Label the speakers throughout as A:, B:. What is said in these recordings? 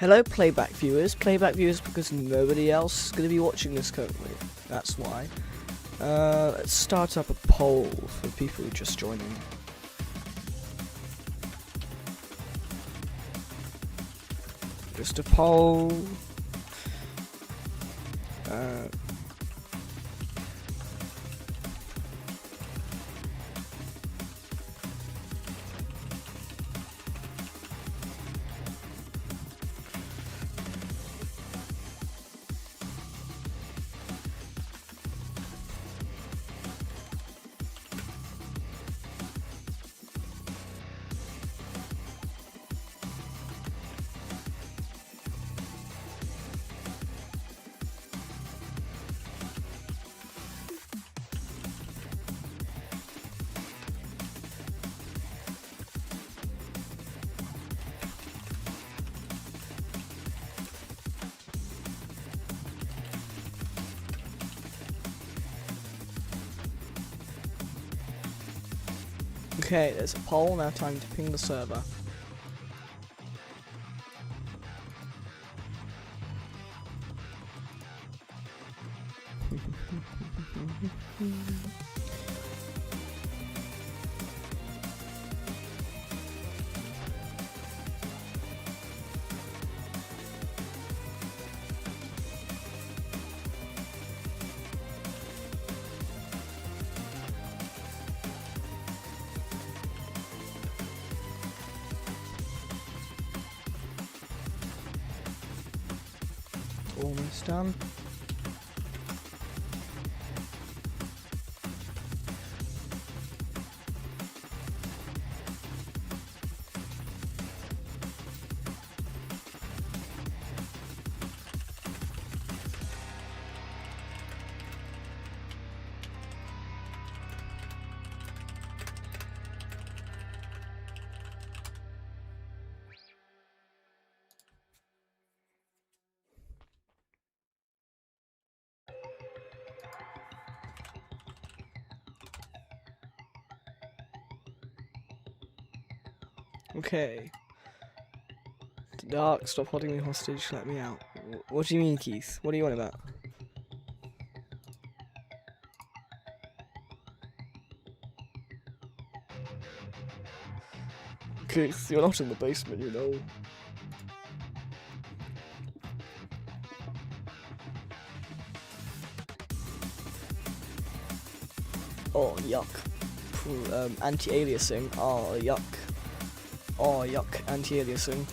A: Hello, playback viewers. Playback viewers because nobody else is going to be watching this currently. That's why. Let's start up a poll for people who just joining. Just a poll. Okay, there's a poll, now time to ping the server. Almost done. Okay. Dark, stop holding me hostage, let me out. What do you mean, Keith? What do you want about? Keith, you're not in the basement, you know. Oh, yuck. Anti-aliasing. Oh, yuck. Oh, yuck. Anti-aliasing.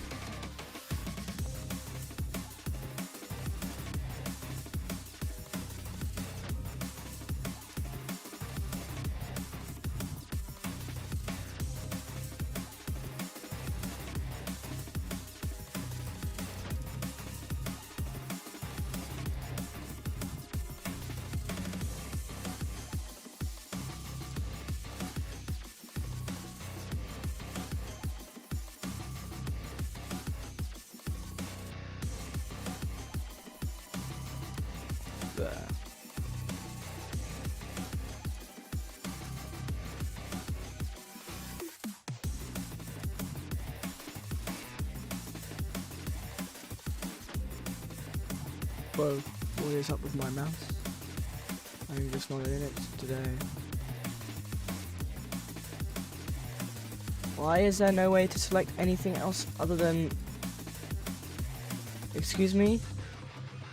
A: There. Whoa, what is up with my mouse? I'm just not in it today. Why is there no way to select anything else other than... Excuse me?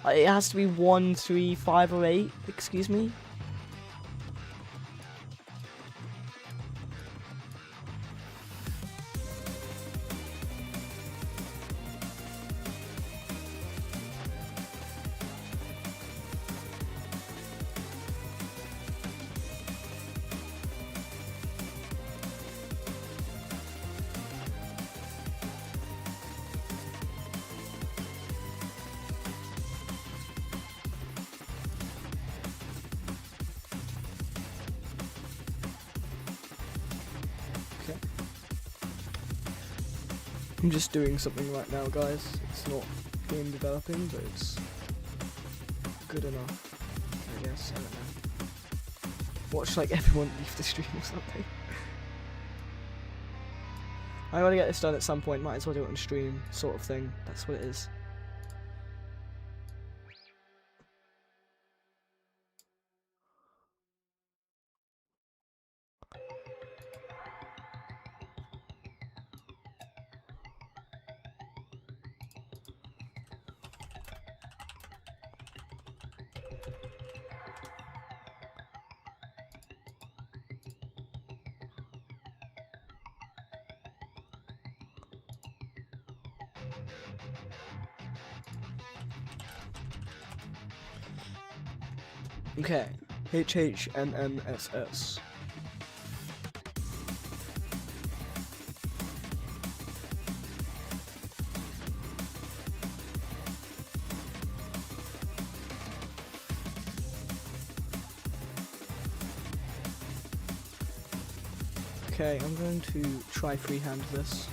A: It has to be 1, 3, 5, or 8. Excuse me? I'm just doing something right now, guys. It's not game developing, but it's good enough, I guess. I don't know. Watch like everyone leave the stream or something. I gotta get this done at some point, might as well do it on stream, sort of thing. That's what it is. Okay, HHMMSS. Okay, I'm going to try freehand this.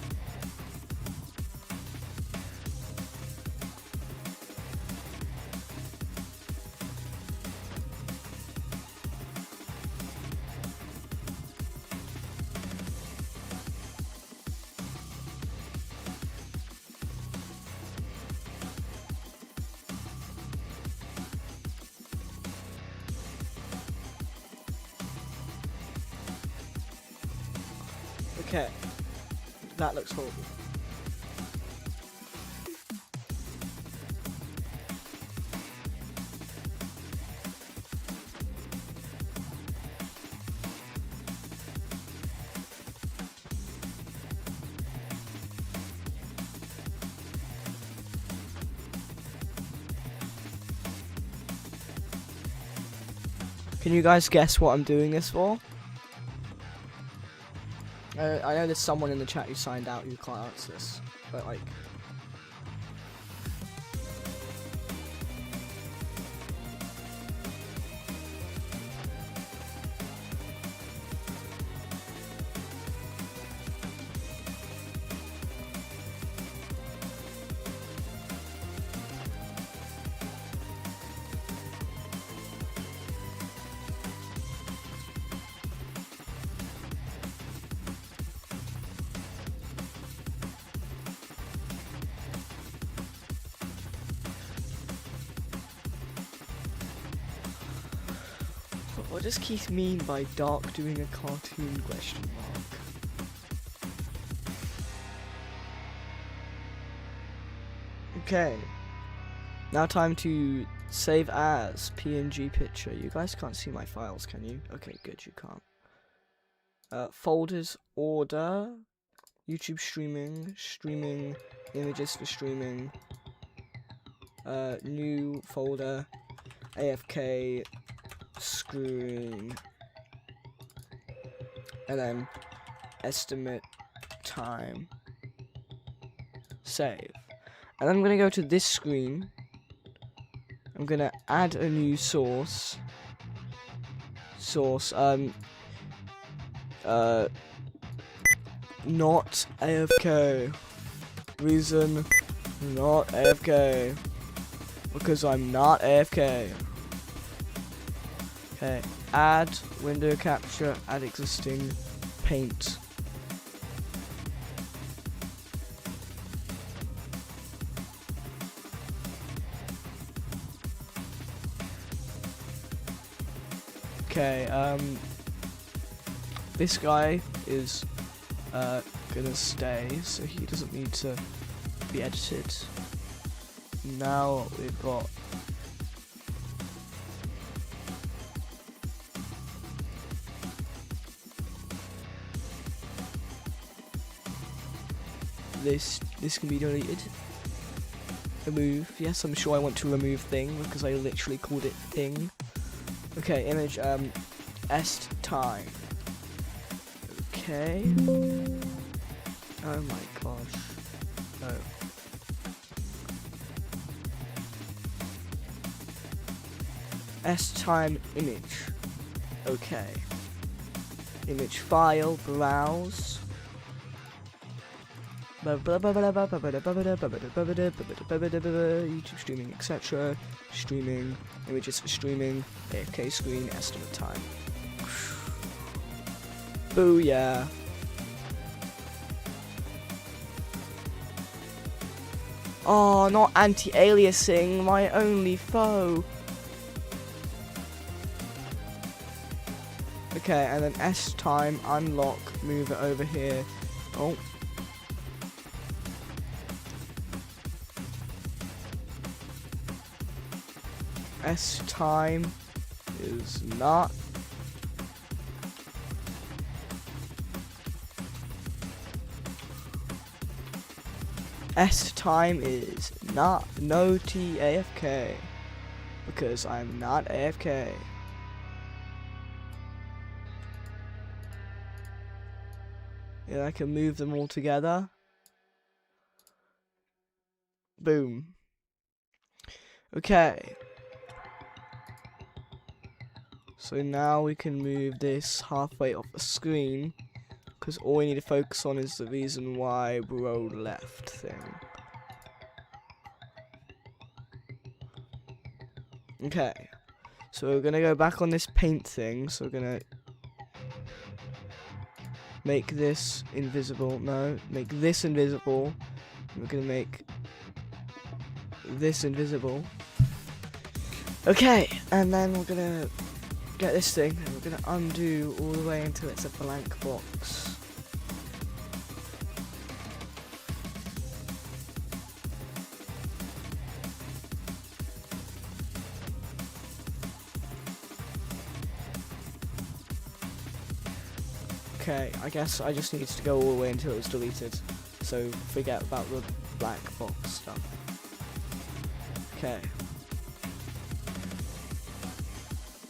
A: Okay, that looks horrible. Can you guys guess what I'm doing this for? I know there's someone in the chat who signed out who can't answer this, but like... What does Keith mean by Dark doing a cartoon question mark? Okay. Now time to save as PNG picture. You guys can't see my files, can you? Okay, good, you can't. Folders order. YouTube streaming, images for streaming. New folder. AFK. Screen, and then estimate time, save, and I'm gonna go to this screen. I'm gonna add a new source, not AFK, reason not AFK, because I'm not AFK. Okay, add window capture, add existing, paint. Okay, this guy is gonna stay, so he doesn't need to be edited. Now we've got this can be deleted. Remove. Yes, I'm sure I want to remove thing because I literally called it thing. Okay, image est time. Okay. Oh my gosh. Oh. Est time image. Okay. Image file, browse. YouTube streaming, etc. Streaming, images for streaming, AFK screen, estimate time. Booyah. Oh, not anti-aliasing, my only foe. Okay, and then S time, unlock, move it over here. Oh. S time is not. S time is not no T AFK because I'm not AFK. Yeah, I can move them all together. Boom. Okay. So now we can move this halfway off the screen, because all we need to focus on is the reason why bro left thing. Okay. So we're gonna go back on this paint thing, so we're gonna make this invisible. No, make this invisible. We're gonna make this invisible. Okay, and then we're gonna get this thing, and we're gonna undo all the way until it's a blank box. Okay, I guess I just needed to go all the way until it was deleted, so forget about the black box stuff. Okay.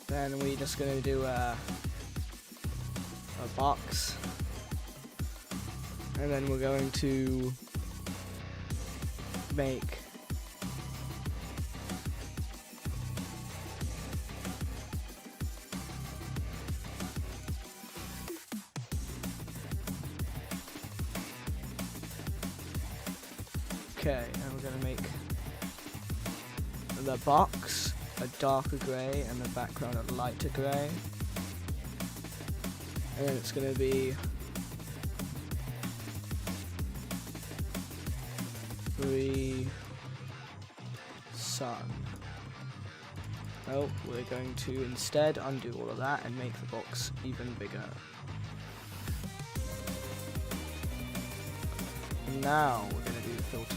A: Then we're just gonna do a box, and then we're going to make okay, and we're gonna make the box a darker grey and the background a lighter grey, and then it's gonna be sun. Oh, we're going to instead undo all of that and make the box even bigger. And now we're going to do the filter.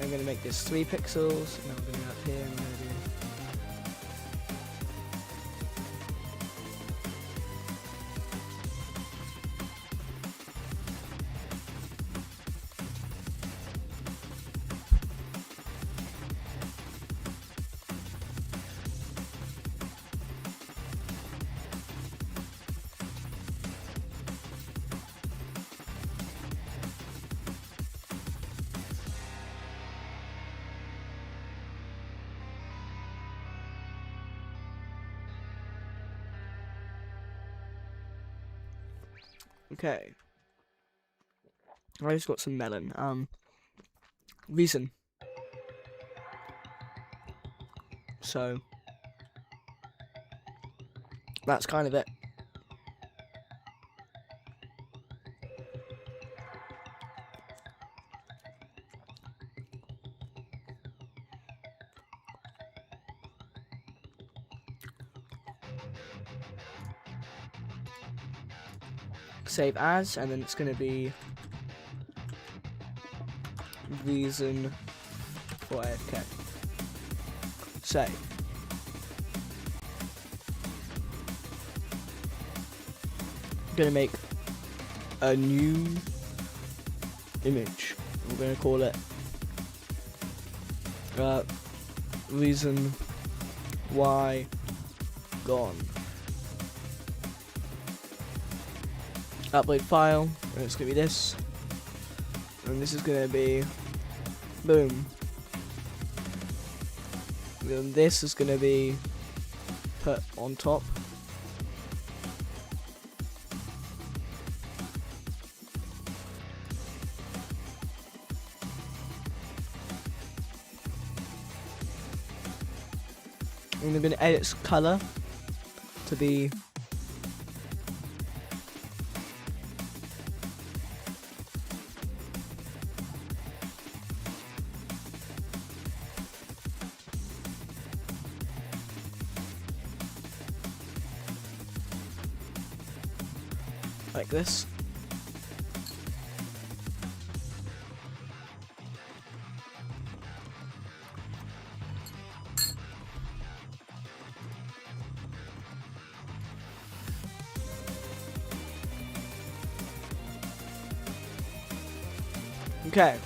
A: I'm going to make this 3 pixels, and then we're going to go up here and we're going to do okay. I just got some melon. Reason. So that's kind of it. Save as, and then it's going to be reason for AFK. Save. I'm going to make a new image. We're going to call it reason why gone. Upload file, and it's going to be this, and this is going to be boom, and then this is going to be put on top, and I'm going to edit its color to be like this. Okay.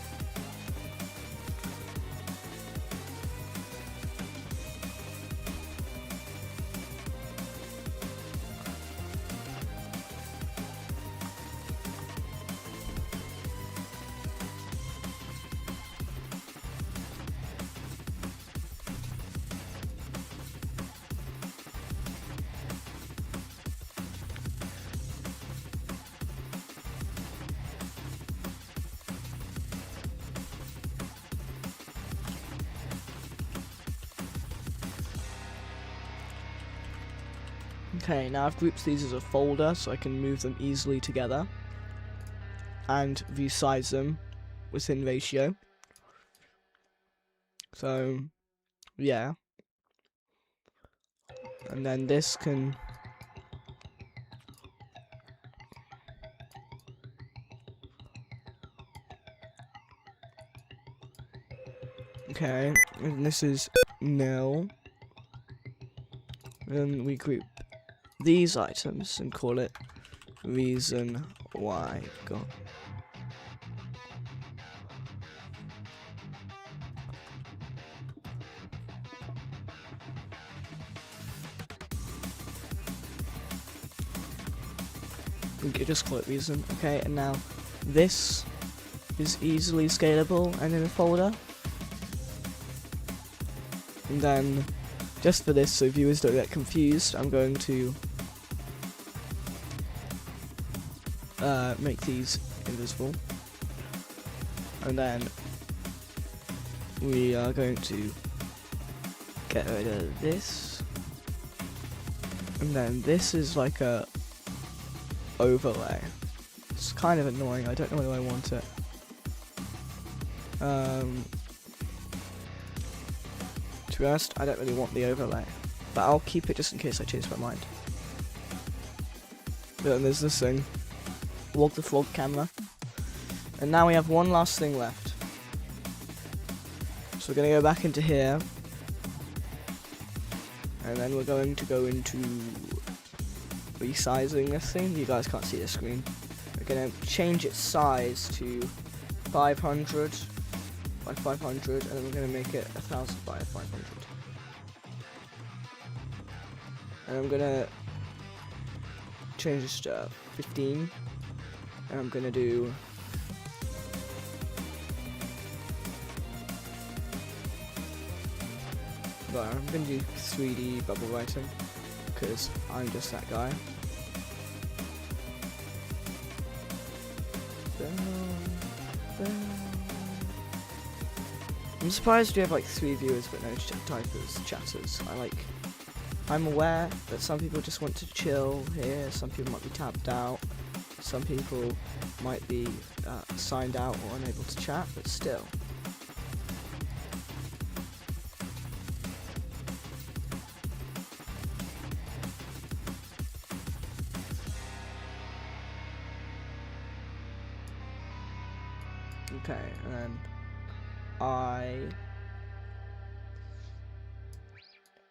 A: Okay, now I've grouped these as a folder so I can move them easily together and resize them within ratio. So, yeah. And then this can... Okay, and this is nil. Then we group these items and call it reason why got. We could just call it reason. Okay, and now this is easily scalable and in a folder. And then, just for this, so viewers don't get confused, I'm going to make these invisible. And then we are going to get rid of this. And then this is like a overlay. It's kind of annoying, I don't know whether I want it. To be honest, I don't really want the overlay, but I'll keep it just in case I change my mind. Then there's this thing, Walk the Frog camera, and now we have one last thing left. So we're going to go back into here, and then we're going to go into resizing this thing. You guys can't see the screen. We're going to change its size to 500 by 500, and then we're going to make it 1000 by 500. And I'm going to change this to 15, and I'm going to do well, I'm going to do 3D bubble writing because I'm just that guy. I'm surprised we have like 3 viewers but no typers, chatters. I'm aware that some people just want to chill here, some people might be tapped out, some people might be signed out or unable to chat, but still. Okay, and then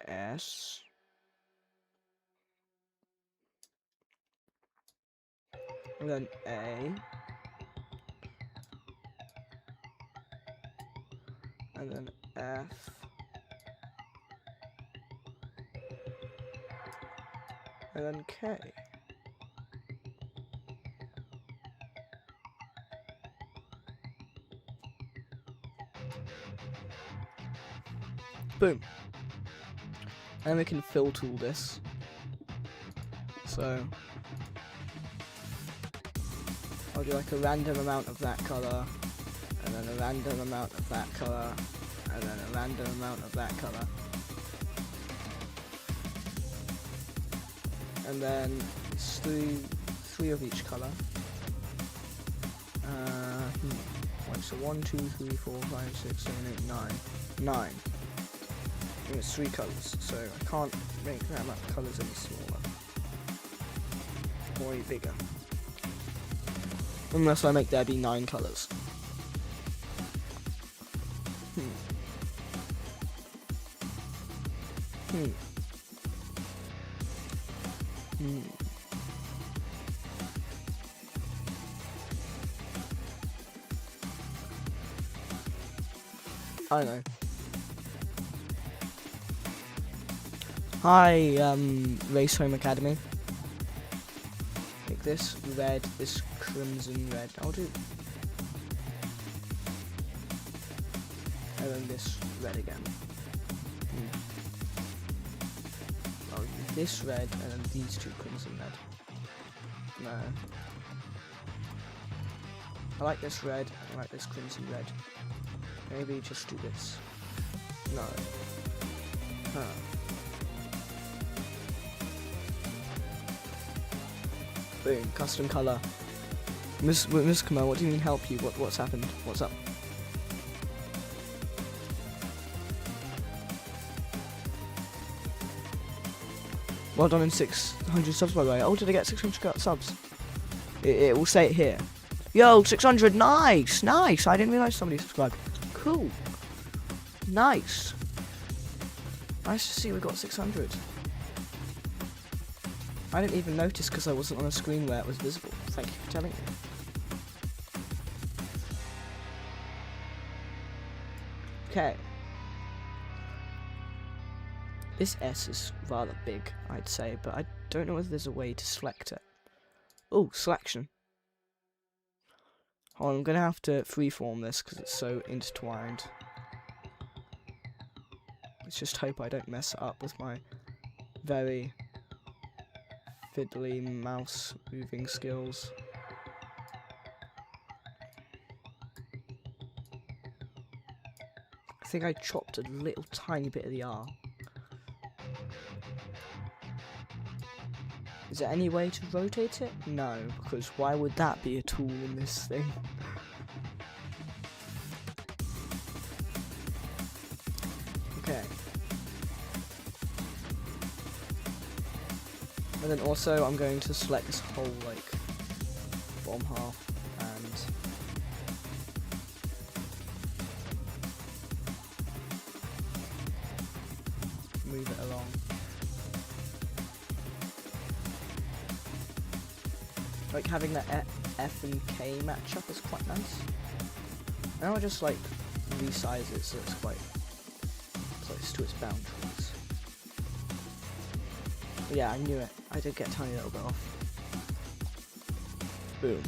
A: S and then A and then F and then K. Boom. And we can fill tool this. So I'll do like a random amount of that colour, and then a random amount of that colour, and then a random amount of that colour. And then it's three of each colour. Right, so 1, 2, 3, 4, 5, 6, 7, 8, 9. 9. And it's 3 colours, so I can't make that amount of colours any smaller or any bigger. Unless I make there be 9 colours. I don't know. Hi, Race Home Academy. Make this red, this crimson red. I'll do. And then this red again. I'll do this red and then these 2 crimson red. No. I like this red, I like this crimson red. Maybe just do this. No. Huh. Boom, custom color. Miss Kamal, what do you mean help you? What's happened? What's up? Well done in 600 subs, by the way. Oh, did I get 600 subs? It will say it here. Yo, 600, nice, nice. I didn't realize somebody subscribed. Cool. Nice. Nice to see we got 600. I didn't even notice because I wasn't on a screen where it was visible. Thank you for telling me. Okay. This S is rather big, I'd say, but I don't know whether there's a way to select it. Oh, selection. Oh, I'm going to have to freeform this because it's so intertwined. Let's just hope I don't mess it up with my very fiddly mouse moving skills. I think I chopped a little tiny bit of the R. Is there any way to rotate it? No, because why would that be a tool in this thing? Okay. And then also I'm going to select this whole like bottom half and move it along. Like having that F and K matchup is quite nice. And I'll just like resize it so it's quite close to its boundaries. But yeah, I knew it. I did get a tiny little bit off. Boom.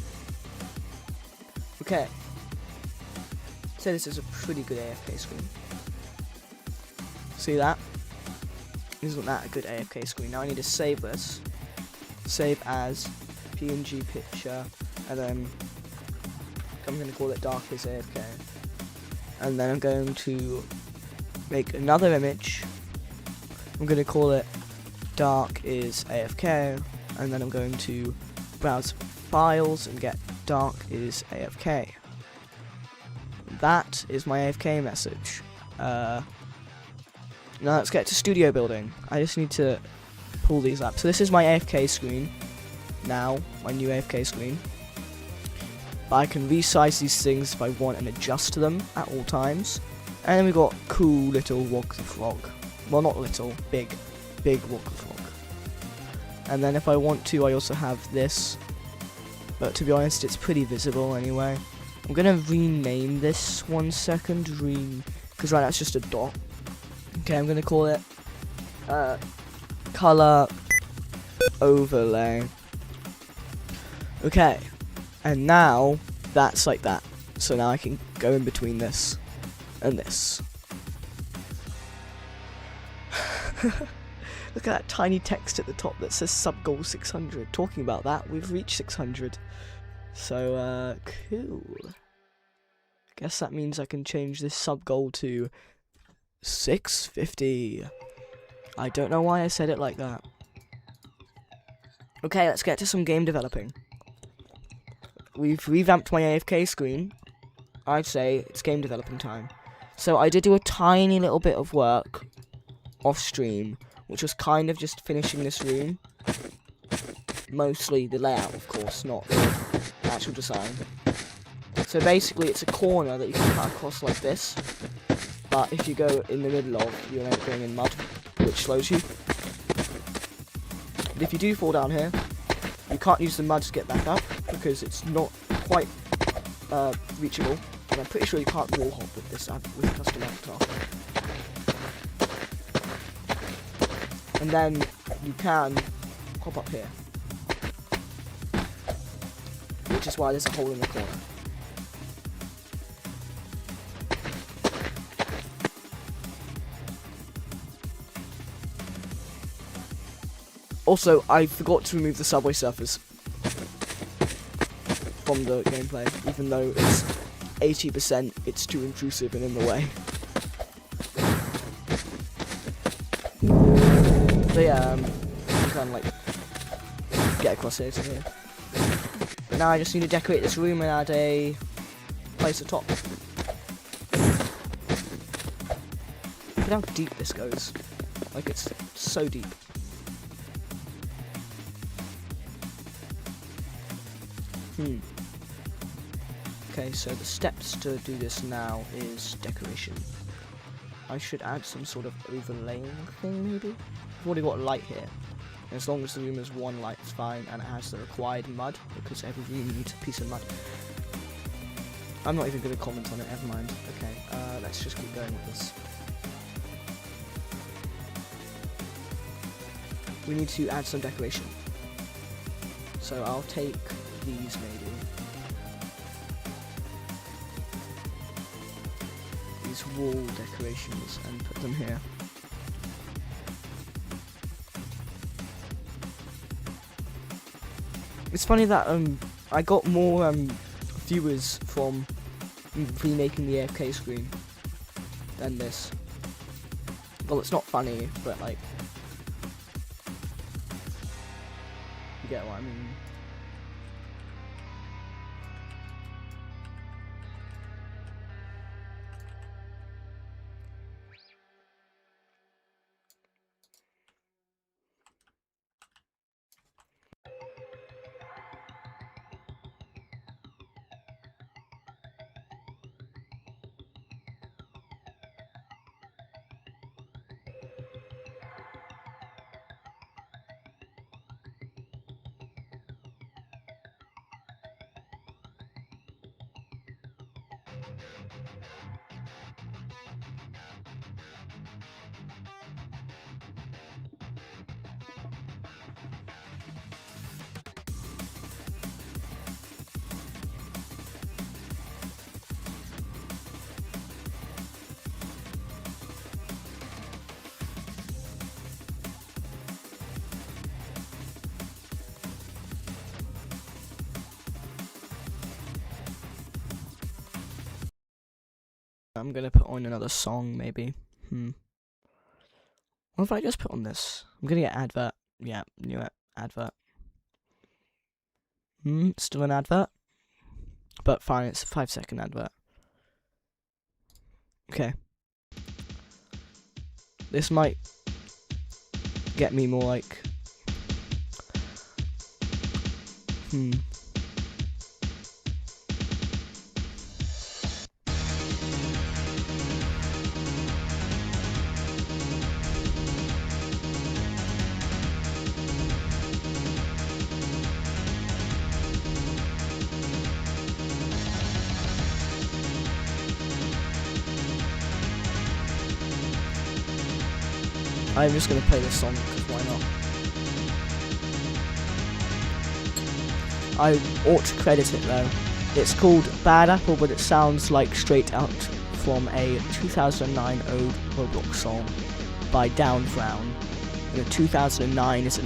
A: Okay. So this is a pretty good AFK screen. See that? Isn't that a good AFK screen? Now I need to save this. Save as PNG picture, and then I'm going to call it dark is AFK. And then I'm going to make another image. I'm going to call it dark is AFK, and then I'm going to browse files and get dark is AFK. That is my AFK message. Now let's get to studio building. I just need to pull these up. So this is my AFK screen. Now, my new AFK screen. But I can resize these things if I want and adjust them at all times. And then we've got cool little Walk the Frog. Well, not little, big Walk the Frog. And then if I want to, I also have this. But to be honest, it's pretty visible anyway. I'm going to rename this 1 second. Because right now it's just a dot. Okay, I'm going to call it color overlay. Okay, and now that's like that. So now I can go in between this and this. Look at that tiny text at the top that says sub goal 600. Talking about that, we've reached 600. So, cool. Guess that means I can change this sub goal to 650. I don't know why I said it like that. Okay, let's get to some game developing. We've revamped my AFK screen. I'd say it's game developing time. So I did do a tiny little bit of work off stream, which was kind of just finishing this room. Mostly the layout, of course, not actual design. So basically it's a corner that you can cut across like this, but if you go in the middle of, you'll end up going in mud, which slows you. And if you do fall down here, you can't use the mud to get back up, because it's not quite reachable, and I'm pretty sure you can't wall hop with this with custom avatar. And then you can hop up here, which is why there's a hole in the corner. Also, I forgot to remove the subway surfers from the gameplay, even though it's 80%, it's too intrusive and in the way. So yeah, you can like get across here to here. But now I just need to decorate this room and add a place atop. Look at how deep this goes. Like, it's so deep. Okay, so the steps to do this now is decoration. I should add some sort of overlaying thing, maybe? I've already got a light here. As long as the room has one light, it's fine, and it has the required mud, because every room needs a piece of mud. I'm not even going to comment on it, never mind. Okay, let's just keep going with this. We need to add some decoration. So I'll take these maybe. These wall decorations and put them here. It's funny that I got more viewers from remaking the AFK screen than this. Well, it's not funny, but like, you get what I mean. I'm gonna put on another song, maybe. What if I just put on this? I'm gonna get advert. Yeah, new advert. Still an advert? But fine, it's a 5-second advert. Okay. This might get me more like... I'm just gonna play this song, because why not? I ought to credit it though. It's called Bad Apple, but it sounds like straight out from a 2009 old Roblox song by Down Frown. 2009 is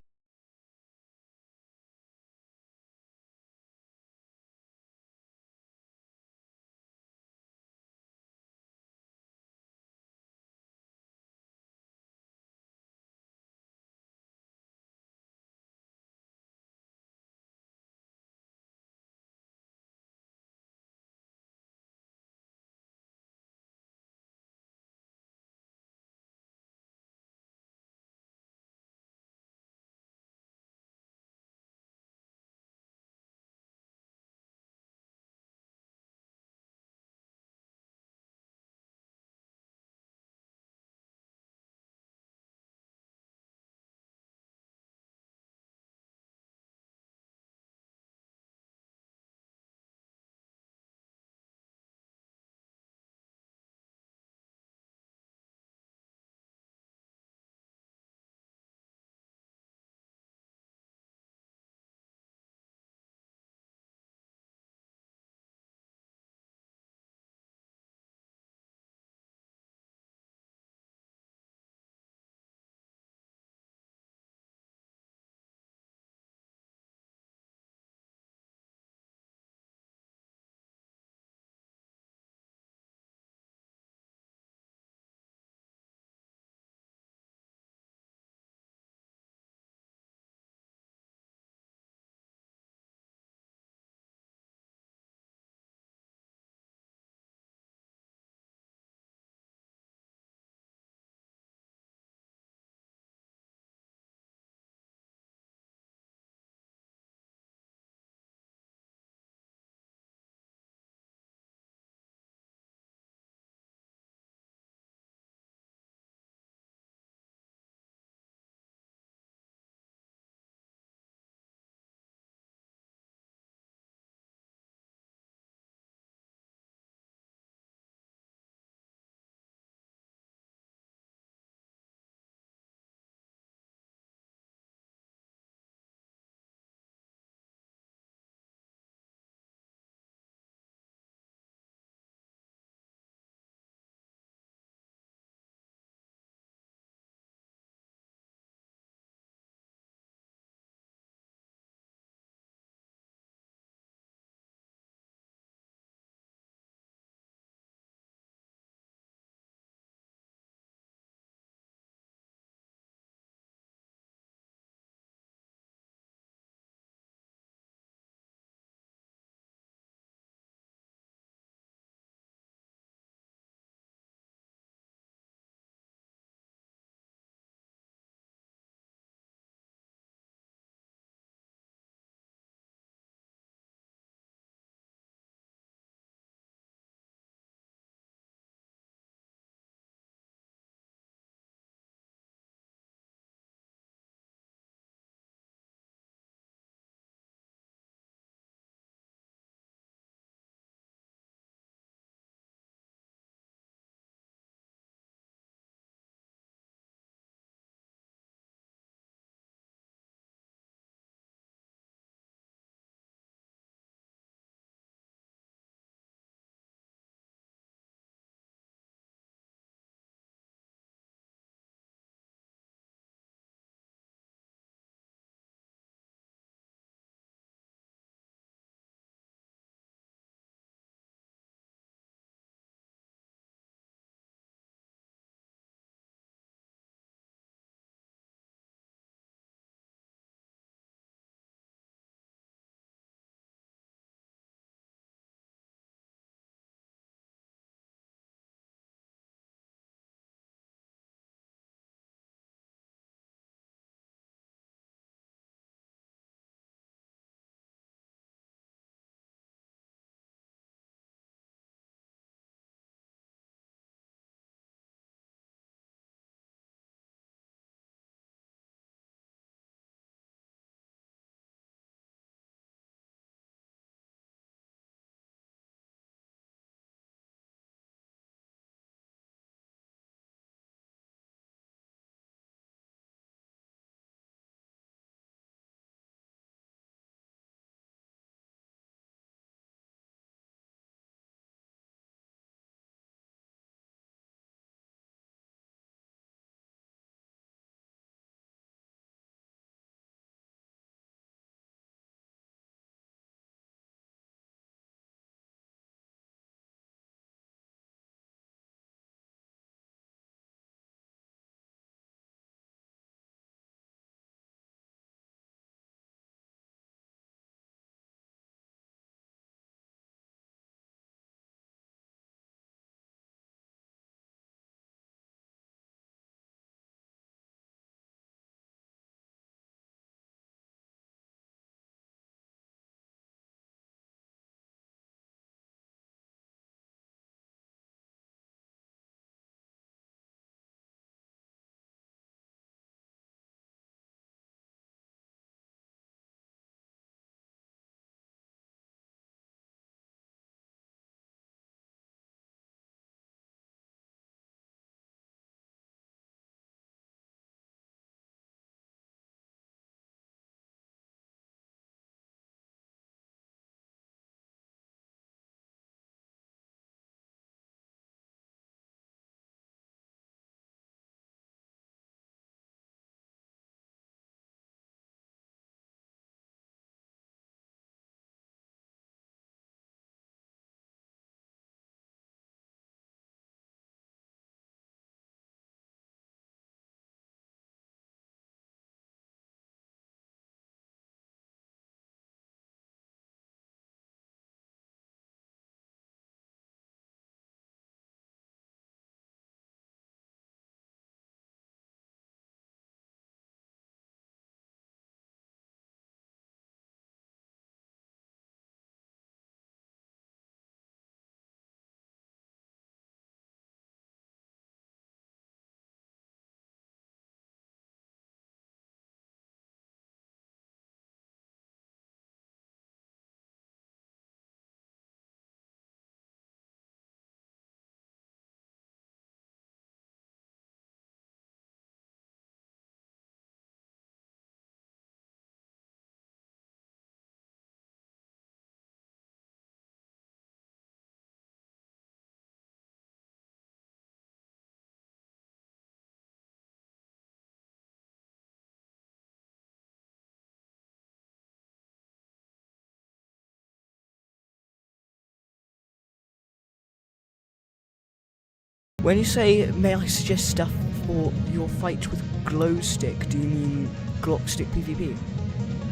A: When you say, may I suggest stuff for your fight with glow stick, do you mean Glock stick PvP?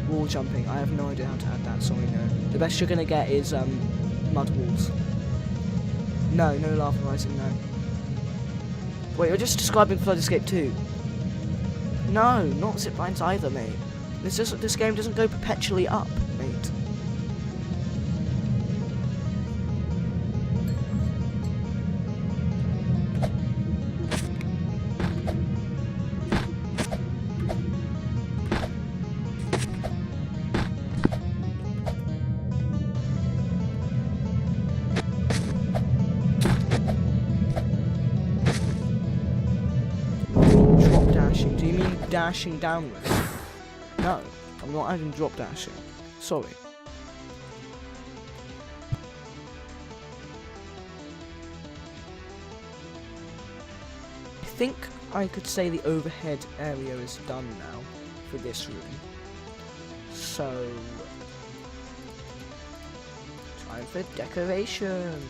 A: Wall jumping, I have no idea how to add that, sorry, no. The best you're gonna get is, mud walls. No, no lava rising, no. Wait, you're just describing Flood Escape 2. No, not ziplines either, mate. This game doesn't go perpetually up, mate. Drop dashing, do you mean dashing downwards? No, I'm not adding drop dashing. Sorry. I think I could say the overhead area is done now for this room. So, time for decoration.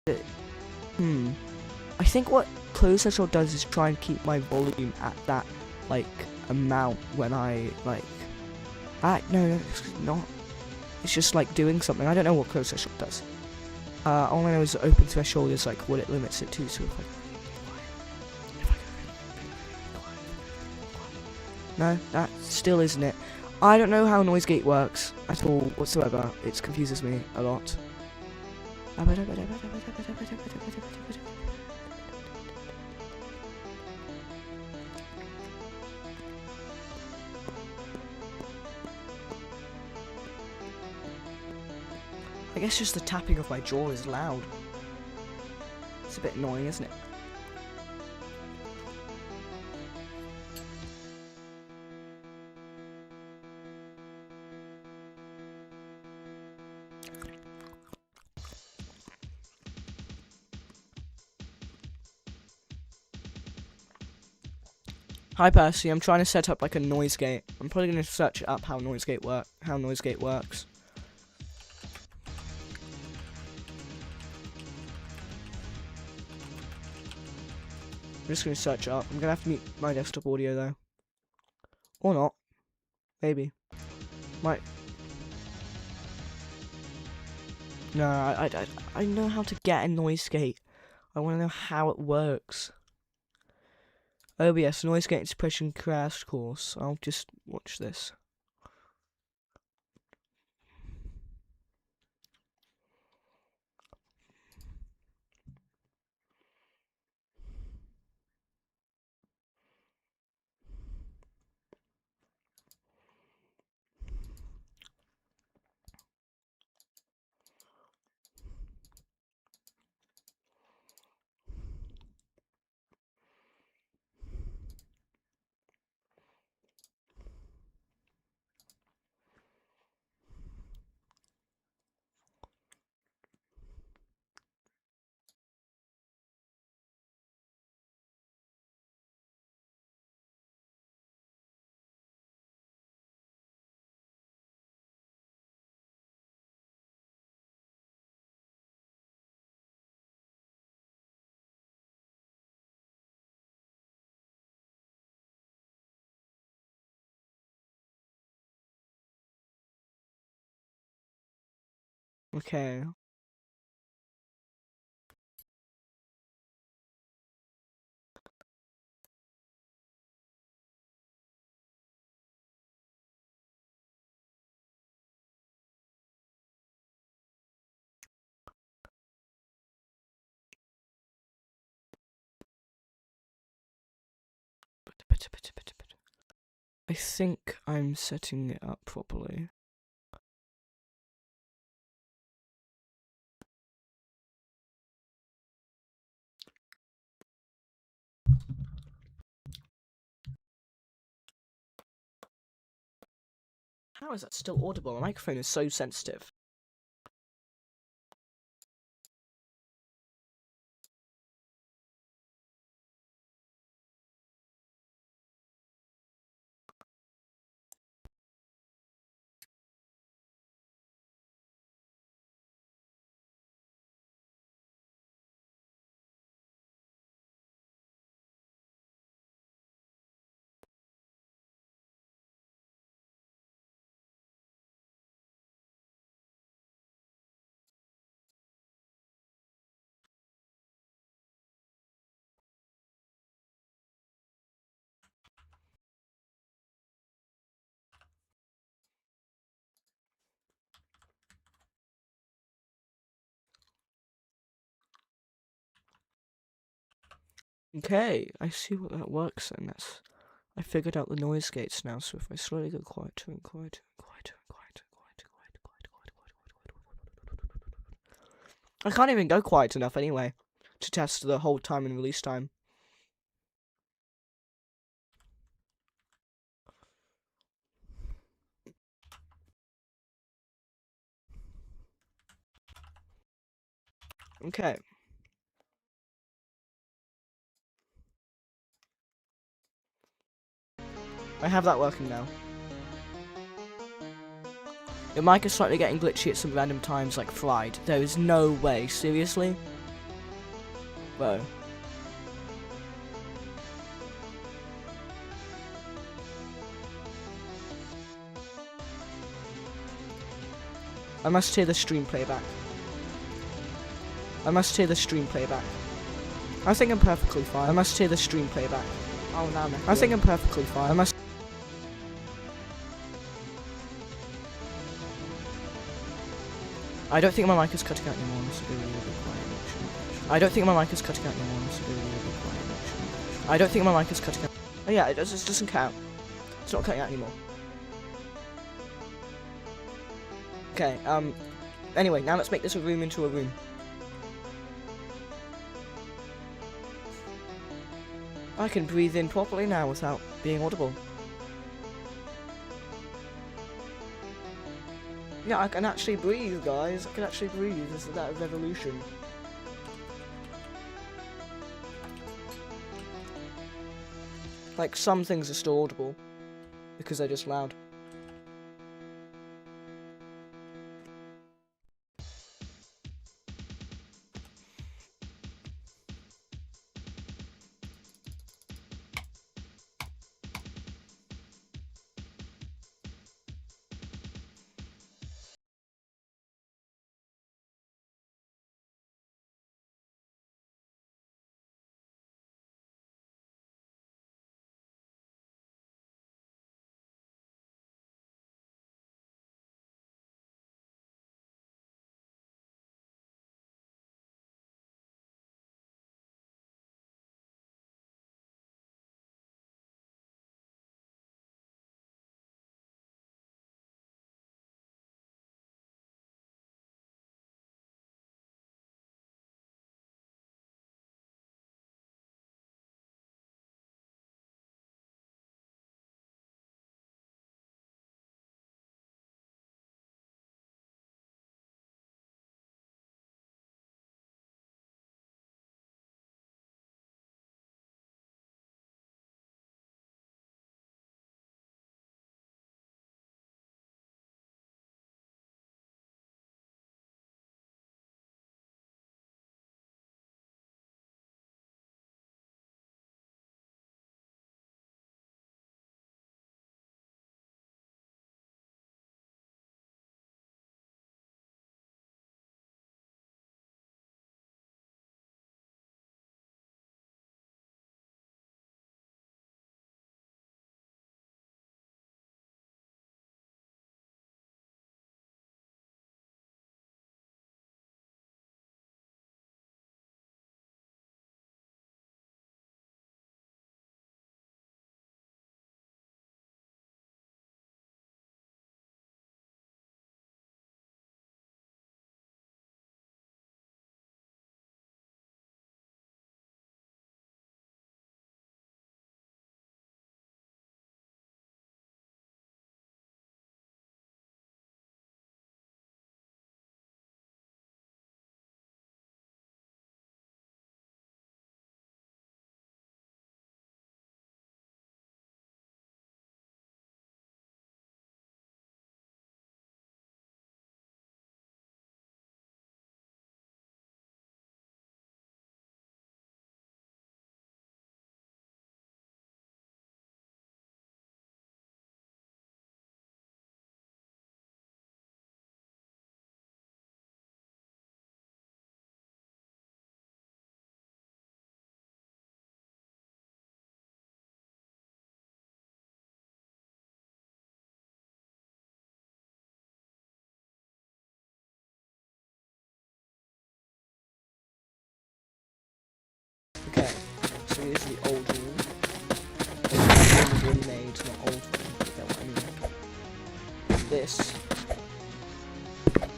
A: I think what closed threshold does is try and keep my volume at that, like, amount when I, like... no, it's not. It's just, like, doing something. I don't know what closed threshold does. All I know is that open threshold is, like, what it limits it to, so if I... No, that still isn't it. I don't know how noise gate works at all whatsoever. It confuses me a lot. I guess just the tapping of my jaw is loud. It's a bit annoying, isn't it? Hi Percy, I'm trying to set up like a noise gate. I'm probably going to search up how noise gate works. I'm just going to search it up. I'm going to have to mute my desktop audio though. Or not. Maybe. Might. No, I know how to get a noise gate. I want to know how it works. OBS noise gate suppression crash course. I'll just watch this. Okay. I think I'm setting it up properly. How is that still audible? My microphone is so sensitive. Okay, I see what that works and that's... I figured out the noise gates now, so if I slowly go quieter and quieter and quieter and quieter and quieter. I can't even go quiet enough anyway to test the hold time and release time. Okay. I have that working now. Your mic is slightly getting glitchy at some random times, like fried. There is no way, seriously? Whoa. I must hear the stream playback. I must hear the stream playback. I think I'm perfectly fine. I must hear the stream playback. Oh, no, no. I think I'm perfectly fine. I must... I don't think my mic is cutting out anymore. I must be really quiet. I don't think my mic is cutting out anymore. I must be really quiet. I don't think my mic is cutting out. Oh yeah, it doesn't count. It's not cutting out anymore. Okay, anyway, now let's make this a room into a room. I can breathe in properly now without being audible. Yeah, I can actually breathe, guys. I can actually breathe. This is that revolution. Like, some things are still audible because they're just loud. Okay, so here's the old room. It's really made, not old one, you get what I mean. This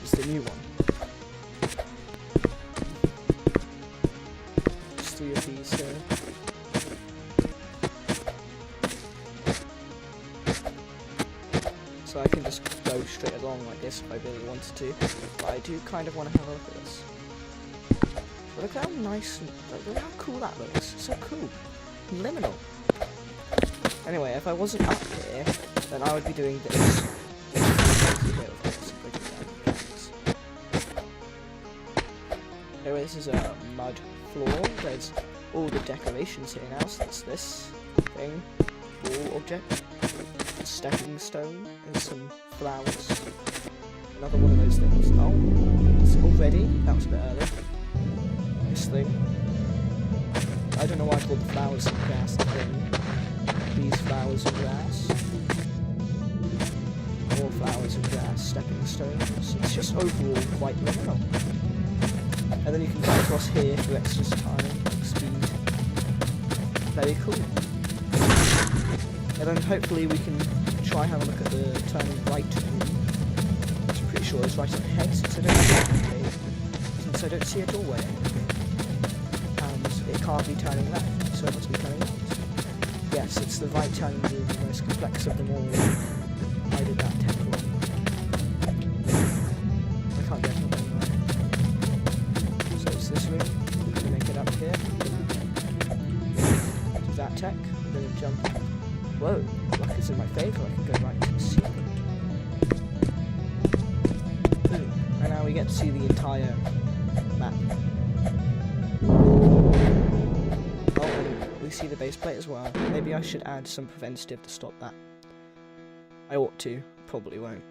A: is the new one. There's 3 of these here. So I can just go straight along like this if I really wanted to, but I do kind of want to have a look at this. But look how nice and look how cool that looks. It's so cool. Liminal. Anyway, if I wasn't up here, then I would be doing this. Anyway, this is a mud floor. There's all the decorations here now. So there's this thing, wall object, a stepping stone, and some flowers. Another one of those things. Oh, it's already. That was a bit early. This thing. I don't know why I called the flowers and grass the thing. These flowers and grass. More flowers and grass, stepping stones. It's just overall quite linear. And then you can get across here for extra time, speed. Very cool. And then hopefully we can try and have a look at the turning right room, which I'm pretty sure is right ahead, since I don't see a doorway. And it can't be turning left, so it must be turning right. Yes, it's the right turning room, the most complex of them all. I did that tech wrong. I can't get up anywhere. So it's this room. I'm gonna make it up here. Do that tech. I'm gonna jump. Whoa, luck is in my favour. I can go right to the ceiling. Boom. And now we get to see the entire map. Oh, and we see the base plate as well. Maybe I should add some preventative to stop that. I ought to, probably won't.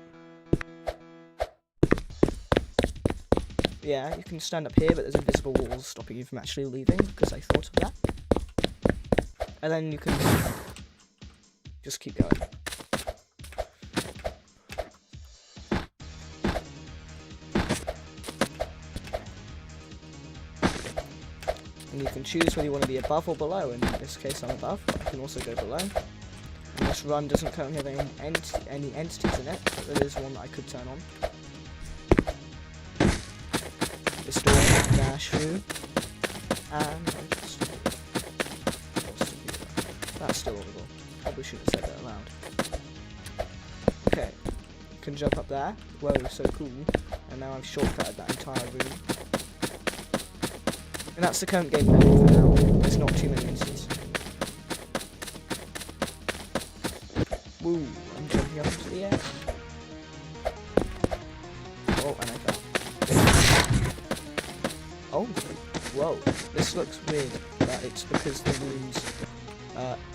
A: Yeah, you can stand up here, but there's invisible walls stopping you from actually leaving, because I thought of that. And then you can just keep going. And you can choose whether you want to be above or below. In this case, I'm above, but I can also go below. And this run doesn't currently have any entities in it, but there is one that I could turn on. This door, dash through, and that's still audible. Probably shouldn't have said that aloud. Okay, can jump up there. Whoa, so cool. And now I've shortcutted that entire room. And that's the current gameplay for now. There's not too many instances. Woo, I'm jumping up into the air. Oh, and I fell. Oh, whoa, this looks weird, but it's because the rooms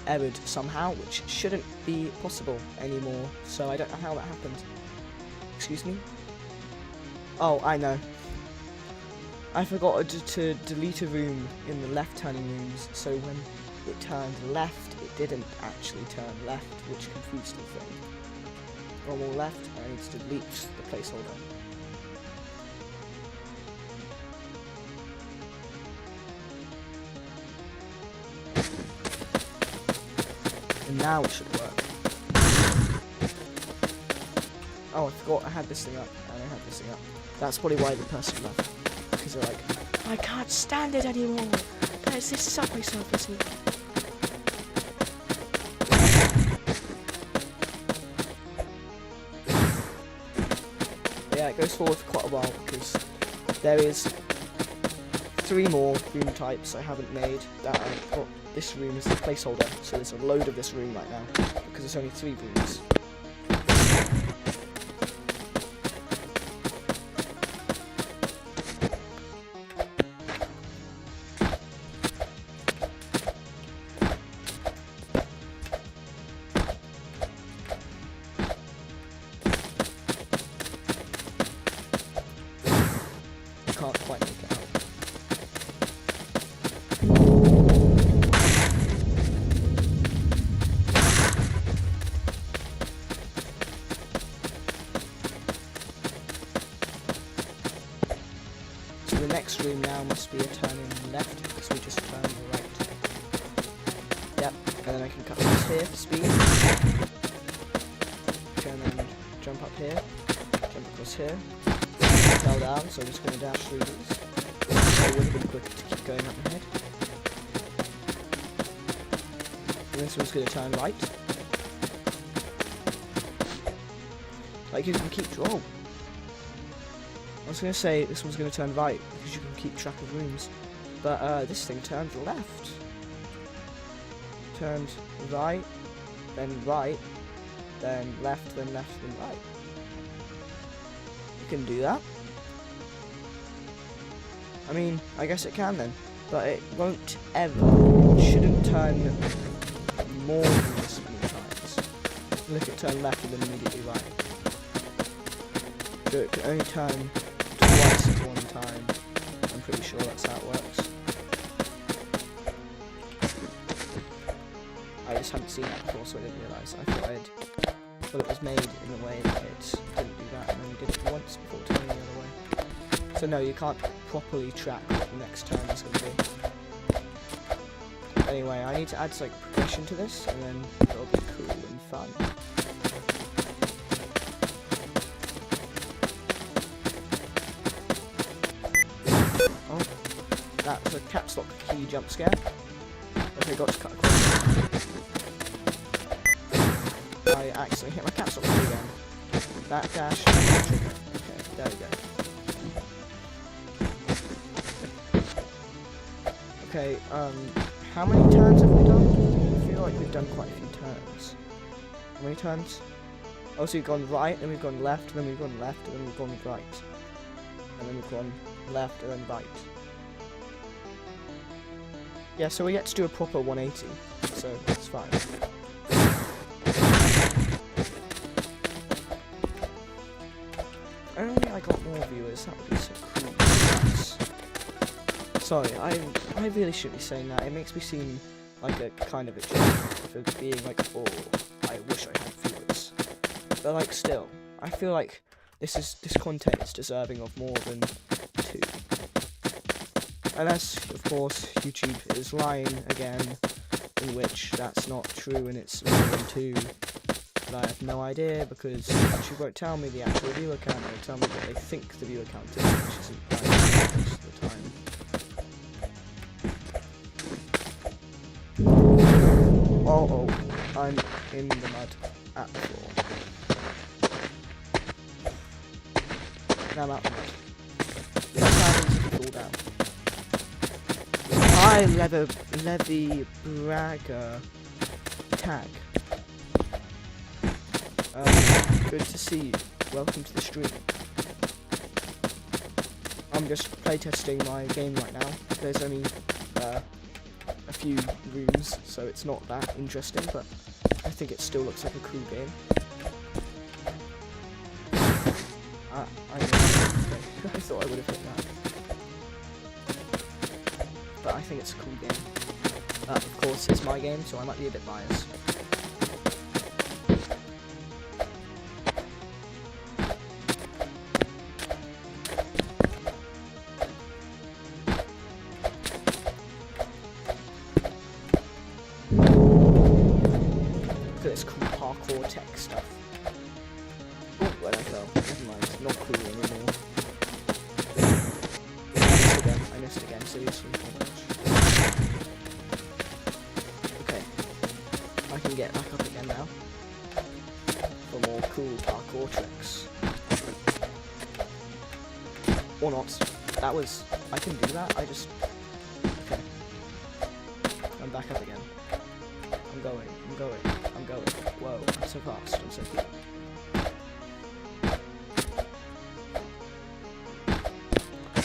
A: errored somehow, which shouldn't be possible anymore, so I don't know how that happened. Excuse me? Oh, I know. I forgot to delete a room in the left turning rooms, so when it turned left, it didn't actually turn left, which confused the thing. Normal left, I need to delete the placeholder. And now it should work. Oh, I forgot I had this thing up, and I had this thing up. That's probably why the person left. Because they're like, I can't stand it anymore. There's this subway surface here. Yeah, it goes forward for quite a while because there is 3 more room types I haven't made that I've got. This room is the placeholder, so there's a load of this room right now because there's only 3 rooms. Can't quite make it out. So the next room now must be a turning left because we just turned right. Yep, and then I can cut this here for speed. Okay, and then jump up here, jump across here. Fell down, so I'm just going to dash through these. So it would have been quicker to keep going up ahead. And this one's going to turn right. Like you can keep... Oh! I was going to say this one's going to turn right, because you can keep track of rooms. But this thing turned left. Turned right, then left, then left, then right. You can do that. I mean, I guess it can then. but it won't ever, it shouldn't turn more than this many times. Look, it turned left and then immediately right. So it can only turn twice at one time. I'm pretty sure that's how it works. I just hadn't seen that before, so I didn't realise. I thought it was made in a way that it didn't do that, and then we did it once before turning the other way. So no, you can't properly track what the next turn is going to be. Anyway, I need to add like progression to this, and then it'll be cool and fun. Oh, that was a caps lock key jump scare. Okay, got to cut across. I accidentally hit my caps lock key again. That dash. Okay, there we go. Okay, how many turns have we done? I feel like we've done quite a few turns. How many turns? Oh, so we've gone right, then we've gone left, then we've gone left, and then we've gone right. And then we've gone left, and then right. Yeah, so we get to do a proper 180, so it's fine. If only I got more viewers, that would be so cool. Sorry, I really shouldn't be saying that. It makes me seem like a kind of a jerk for being like, oh, I wish I had viewers. But like, still, I feel like this content is deserving of more than 2. Unless, of course, YouTube is lying again, in which that's not true and it's more than 2. But I have no idea because YouTube won't tell me the actual viewer count. They'll tell me what they think the viewer count is, which isn't right most of the time. Oh, I'm in the mud at the floor. Now I'm out the mud. What happens if you fall down? Hi, Levy Braga tag. Good to see you. Welcome to the stream. I'm just playtesting my game right now. There's only a few rooms, so it's not that interesting, but I think it still looks like a cool game. I thought I would have hit that. But I think it's a cool game. Of course, it's my game, so I might be a bit biased. This cool parkour tech stuff. Oh, where I fell. Never mind, it's not cool anymore. I missed again, seriously. Okay. I can get back up again now. For more cool parkour tricks. Or not. That was... I can do that, I just... Okay. I'm back up again. I'm going. Whoa, I'm so fast, I'm so cool.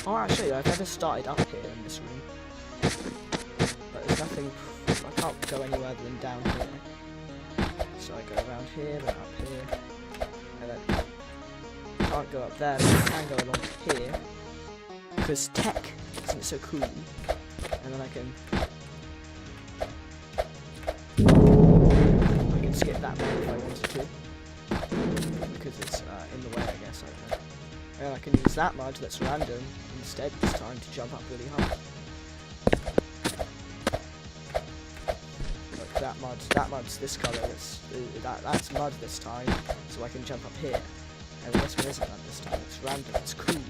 A: Oh, actually, I've never started up here in this room. But there's nothing, I can't go anywhere other than down here. So I go around here, then up here, and then I can't go up there, but I can go along here. Because tech isn't so cool. And then I can skip that mode if I wanted to, because it's in the way, I guess, I don't know. And I can use that mud that's random instead this time to jump up really high. Look, that mud's this colour, that's mud this time, so I can jump up here. And this one isn't mud this time, it's random, it's cool.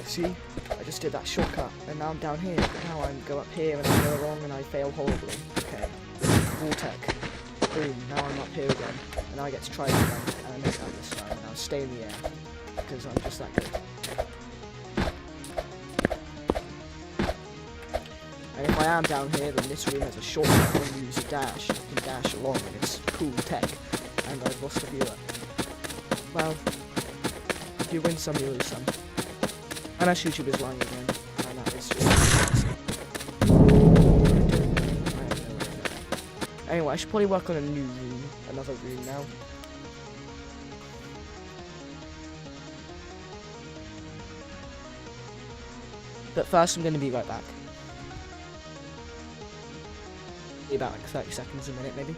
A: See? I just did that shortcut, and now I'm down here, but now I go up here, and I go wrong, and I fail horribly. Okay. Vortec. Boom, now I'm up here again, and I get to try it again, and I make it up this time, and I'll stay in the air, because I'm just that good. And if I am down here, then this room has a shortcut when you use a dash, you can dash along, and it's cool tech, and I've lost a viewer. Well, you win some, you lose some. And our YouTube is lying again. And that is just... Anyway, I should probably work on a new room. Another room now. But first I'm going to be right back. Be about like 30 seconds, a minute maybe.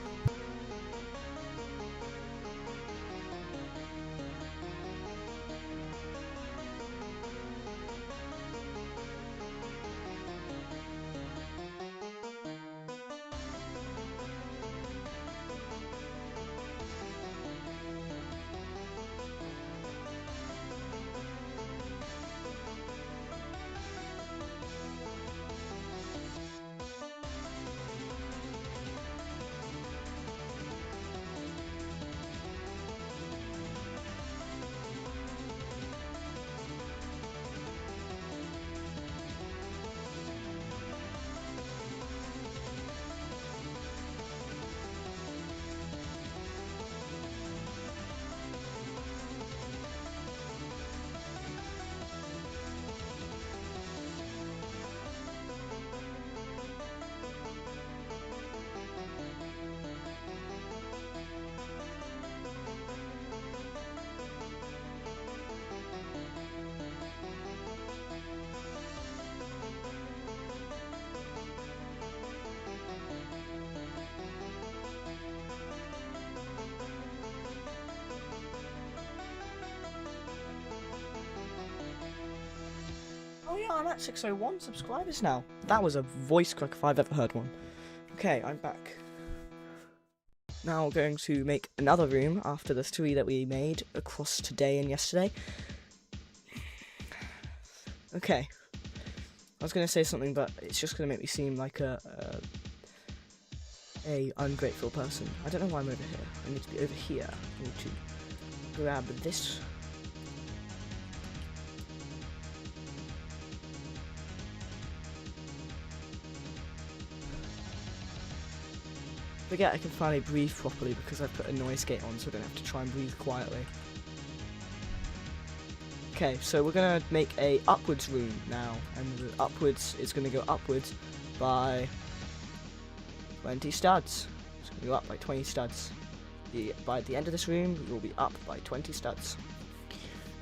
A: Oh yeah, I'm at 601 subscribers now. That was a voice crack if I've ever heard one. Okay, I'm back. Now we're going to make another room after the 3 that we made across today and yesterday. Okay. I was going to say something, but it's just going to make me seem like a ungrateful person. I don't know why I'm over here. I need to be over here. I need to grab this. Forget I can finally breathe properly because I've put a noise gate on, so I don't have to try and breathe quietly. Okay, so we're gonna make a upwards room now, and the upwards is gonna go upwards by 20 studs. It's gonna go up by 20 studs. By the end of this room, we'll be up by 20 studs.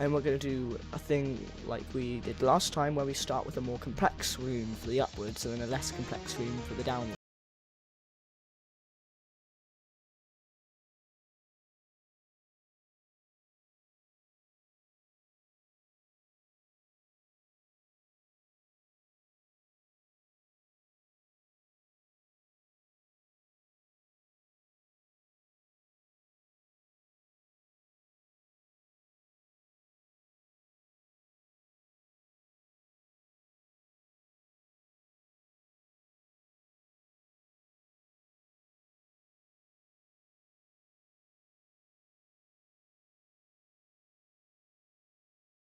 A: And we're gonna do a thing like we did last time, where we start with a more complex room for the upwards, and then a less complex room for the downwards.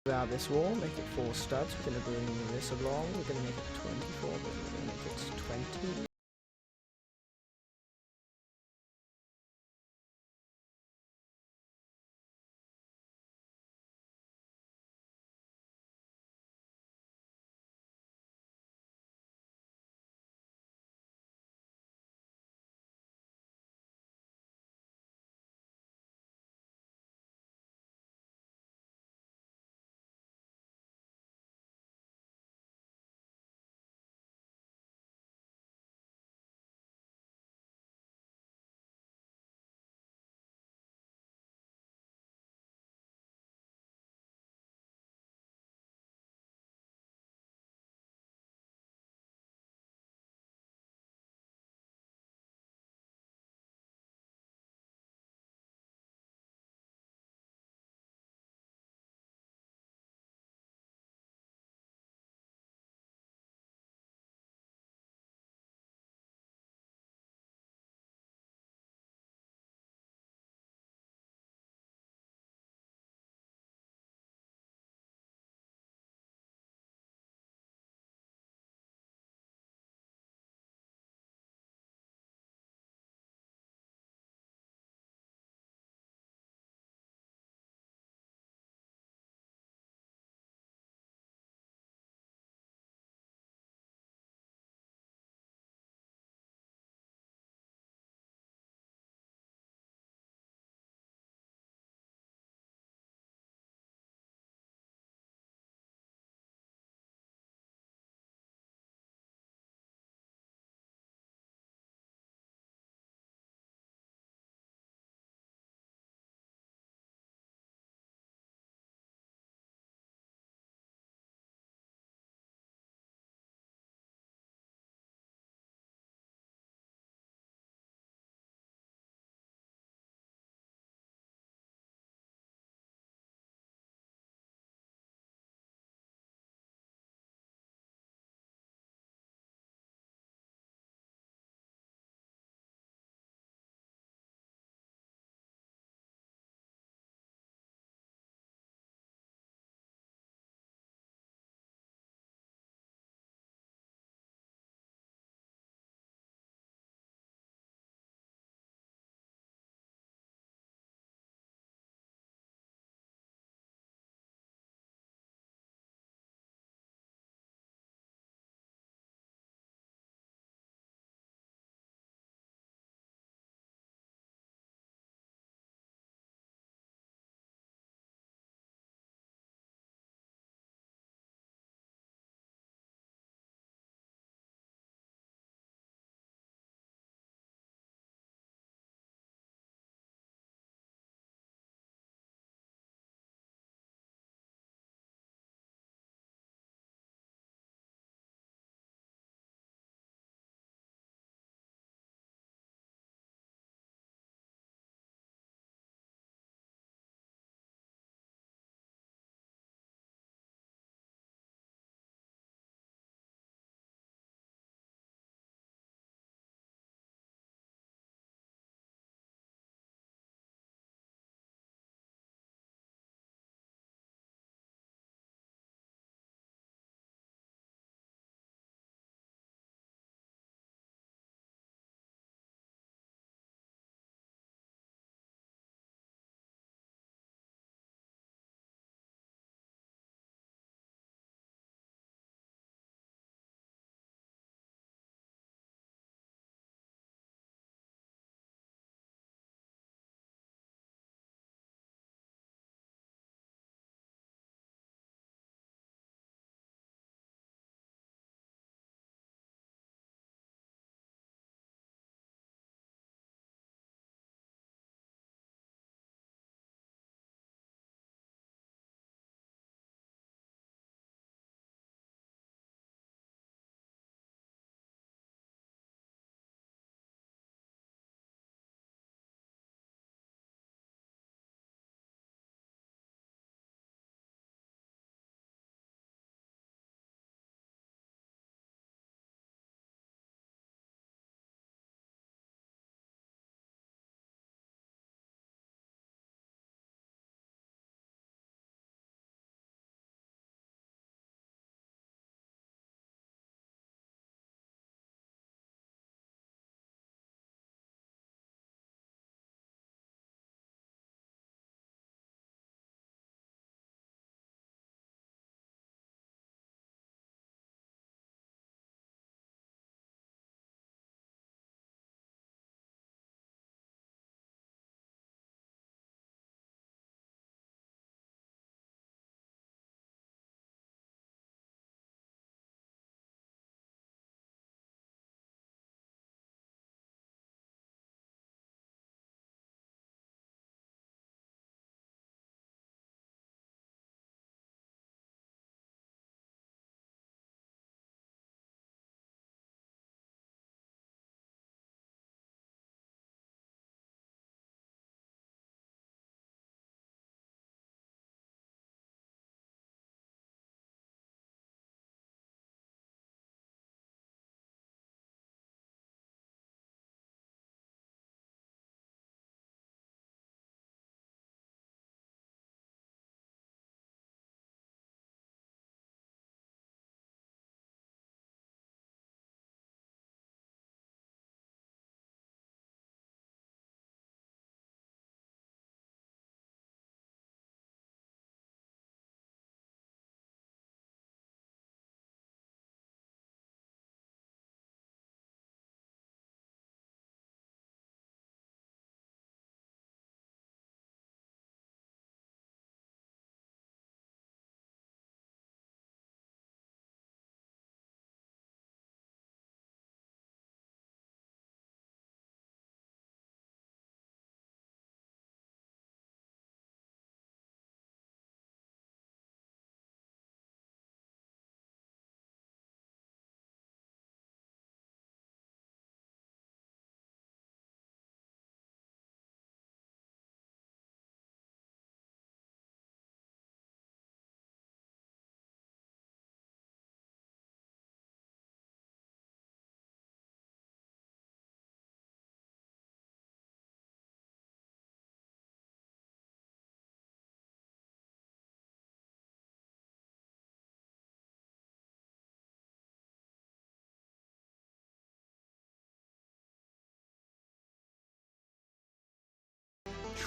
A: Grab this wall, make it 4 studs. We're gonna bring this along. We're gonna make it 24, but we're gonna make it 20.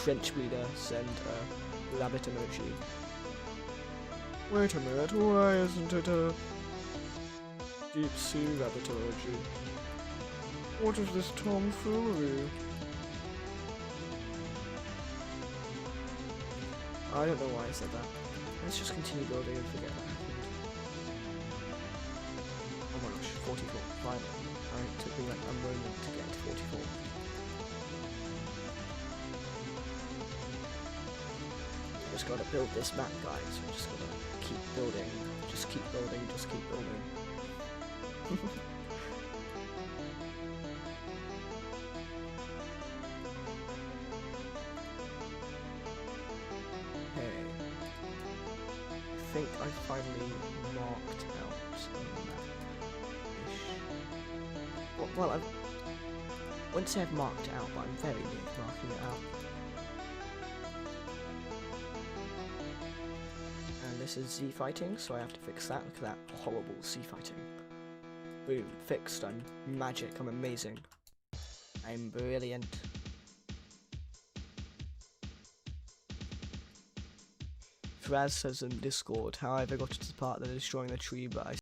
A: French breeder, send a rabbit emoji. Wait a minute, why isn't it a deep sea rabbit emoji? What is this tomfoolery? I don't know why I said that. Let's just continue building and forget that happened. Oh my gosh, 44, finally. It took me like a moment to get to 44. Just gotta build this map, guys. We just gotta keep building. Just keep building, just keep building. Okay. I think I finally marked out a map-ish. Well, I wouldn't say I've marked it out, but I'm very near marking it out. And this is Z fighting, so I have to fix that. Look at that horrible Z fighting. Boom, fixed. I'm magic. I'm amazing. I'm brilliant. Fraz says in Discord, how have I got to the part that is destroying the tree, but I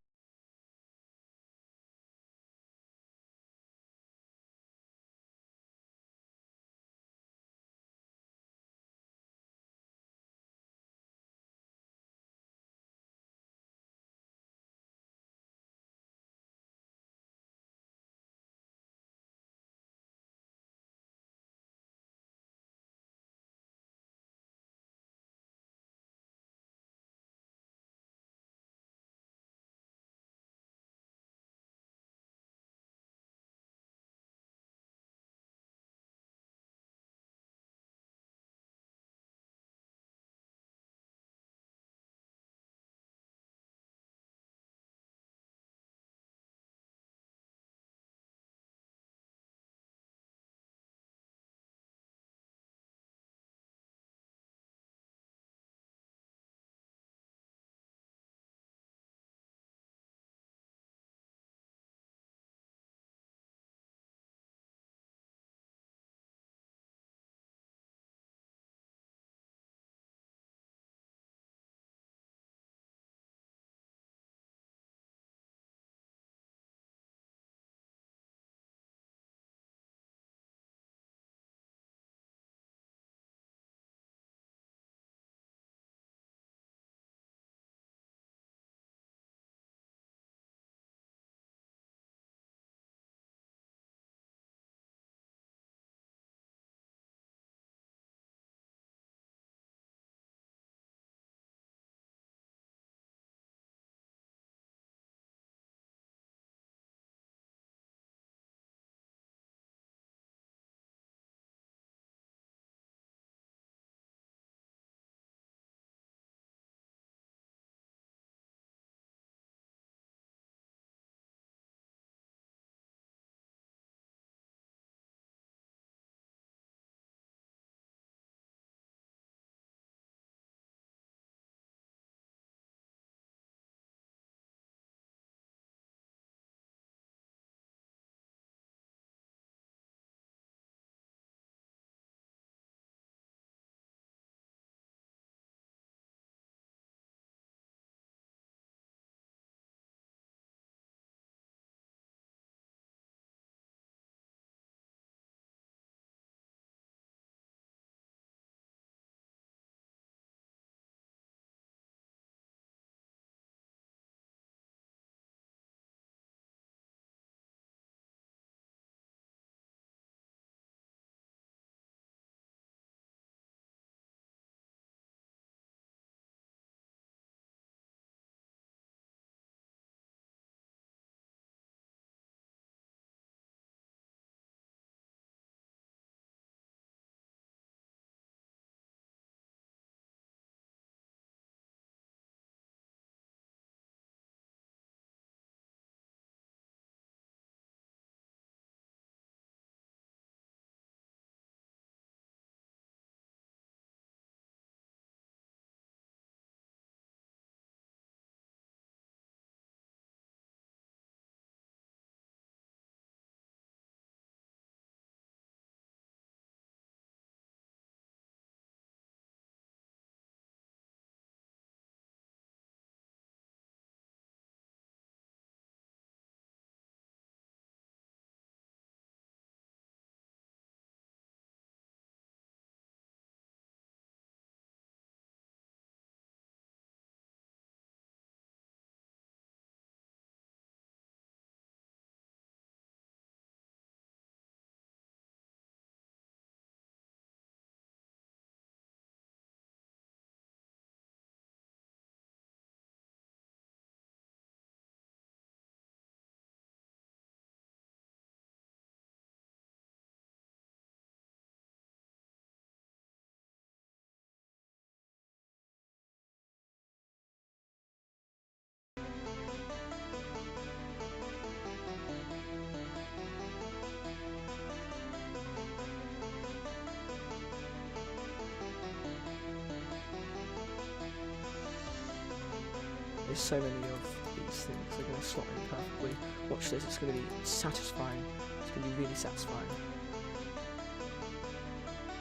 A: There's so many of these things. They're going to slot in perfectly. Watch this. It's going to be satisfying. It's going to be really satisfying.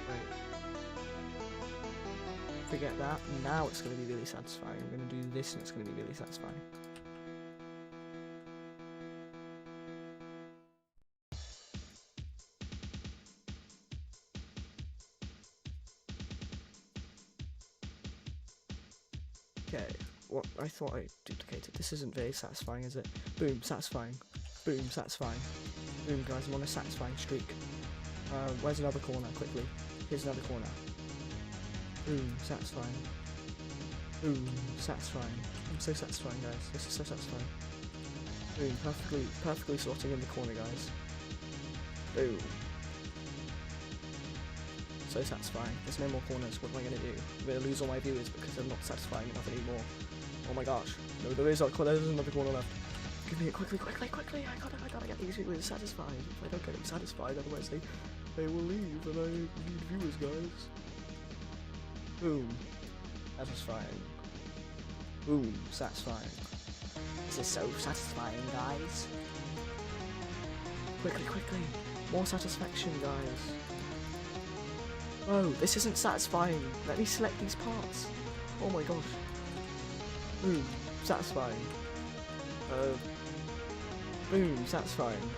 A: Right. Forget that. Now it's going to be really satisfying. I'm going to do this and it's going to be really satisfying. Okay, what I thought I duplicated. This isn't very satisfying, is it? Boom, satisfying. Boom, satisfying. Boom, guys, I'm on a satisfying streak. Where's another corner? Quickly. Here's another corner. Boom, satisfying. Boom, satisfying. I'm so satisfying, guys. This is so satisfying. Boom, perfectly slotting in the corner, guys. Boom. So satisfying. There's no more corners. What am I going to do? I'm going to lose all my viewers because they're not satisfying enough anymore. Oh my gosh. No, there's another corner left. Give me it quickly. I gotta get these viewers satisfied. If I don't get them satisfied, otherwise they will leave and I need viewers, guys. Boom. Satisfying. Boom. Satisfying. This is so satisfying, guys. Quickly. More satisfaction, guys. Oh, this isn't satisfying. Let me select these parts. Oh my gosh. Boom. Satisfying. Boom. Satisfying.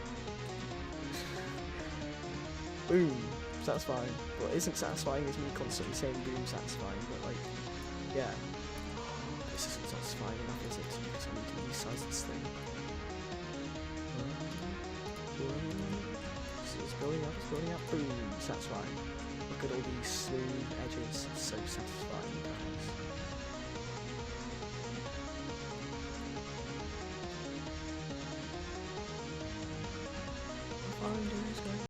A: Boom. Satisfying. What isn't satisfying is me constantly saying boom satisfying, but like, yeah. This isn't satisfying enough, is it? Because I need to resize this thing. It's building up. Boom. Satisfying. Look at all these smooth edges, it's so satisfying, guys. I'm fine doing this, guys.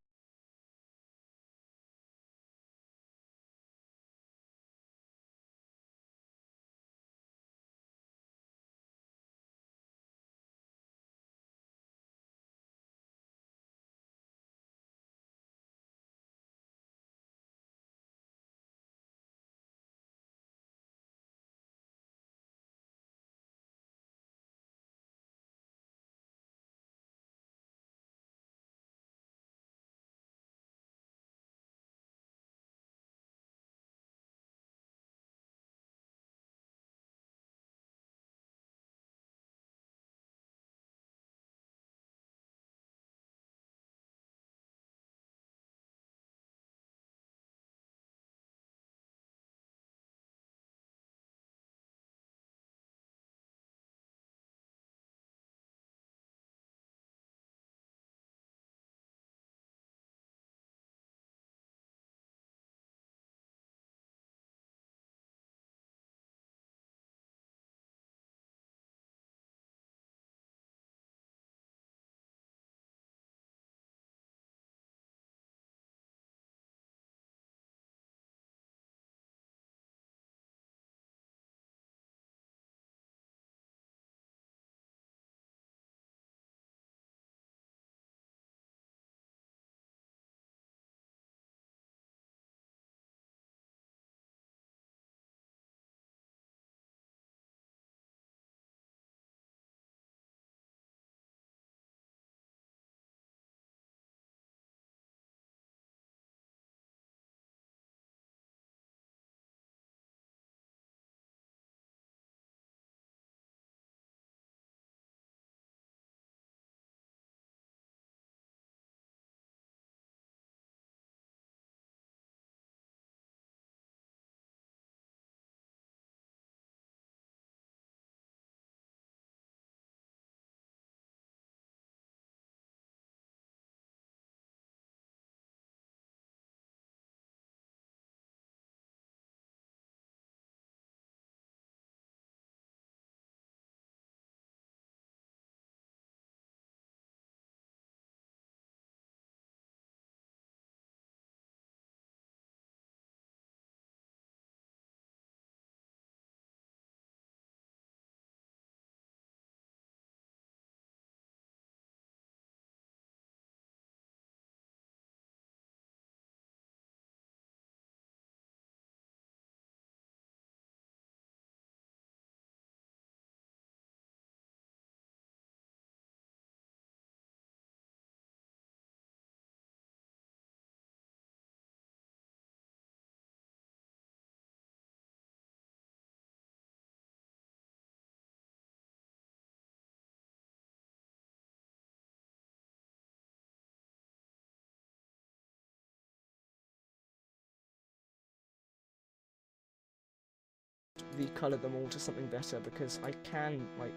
A: recolor them all to something better, because I can, like...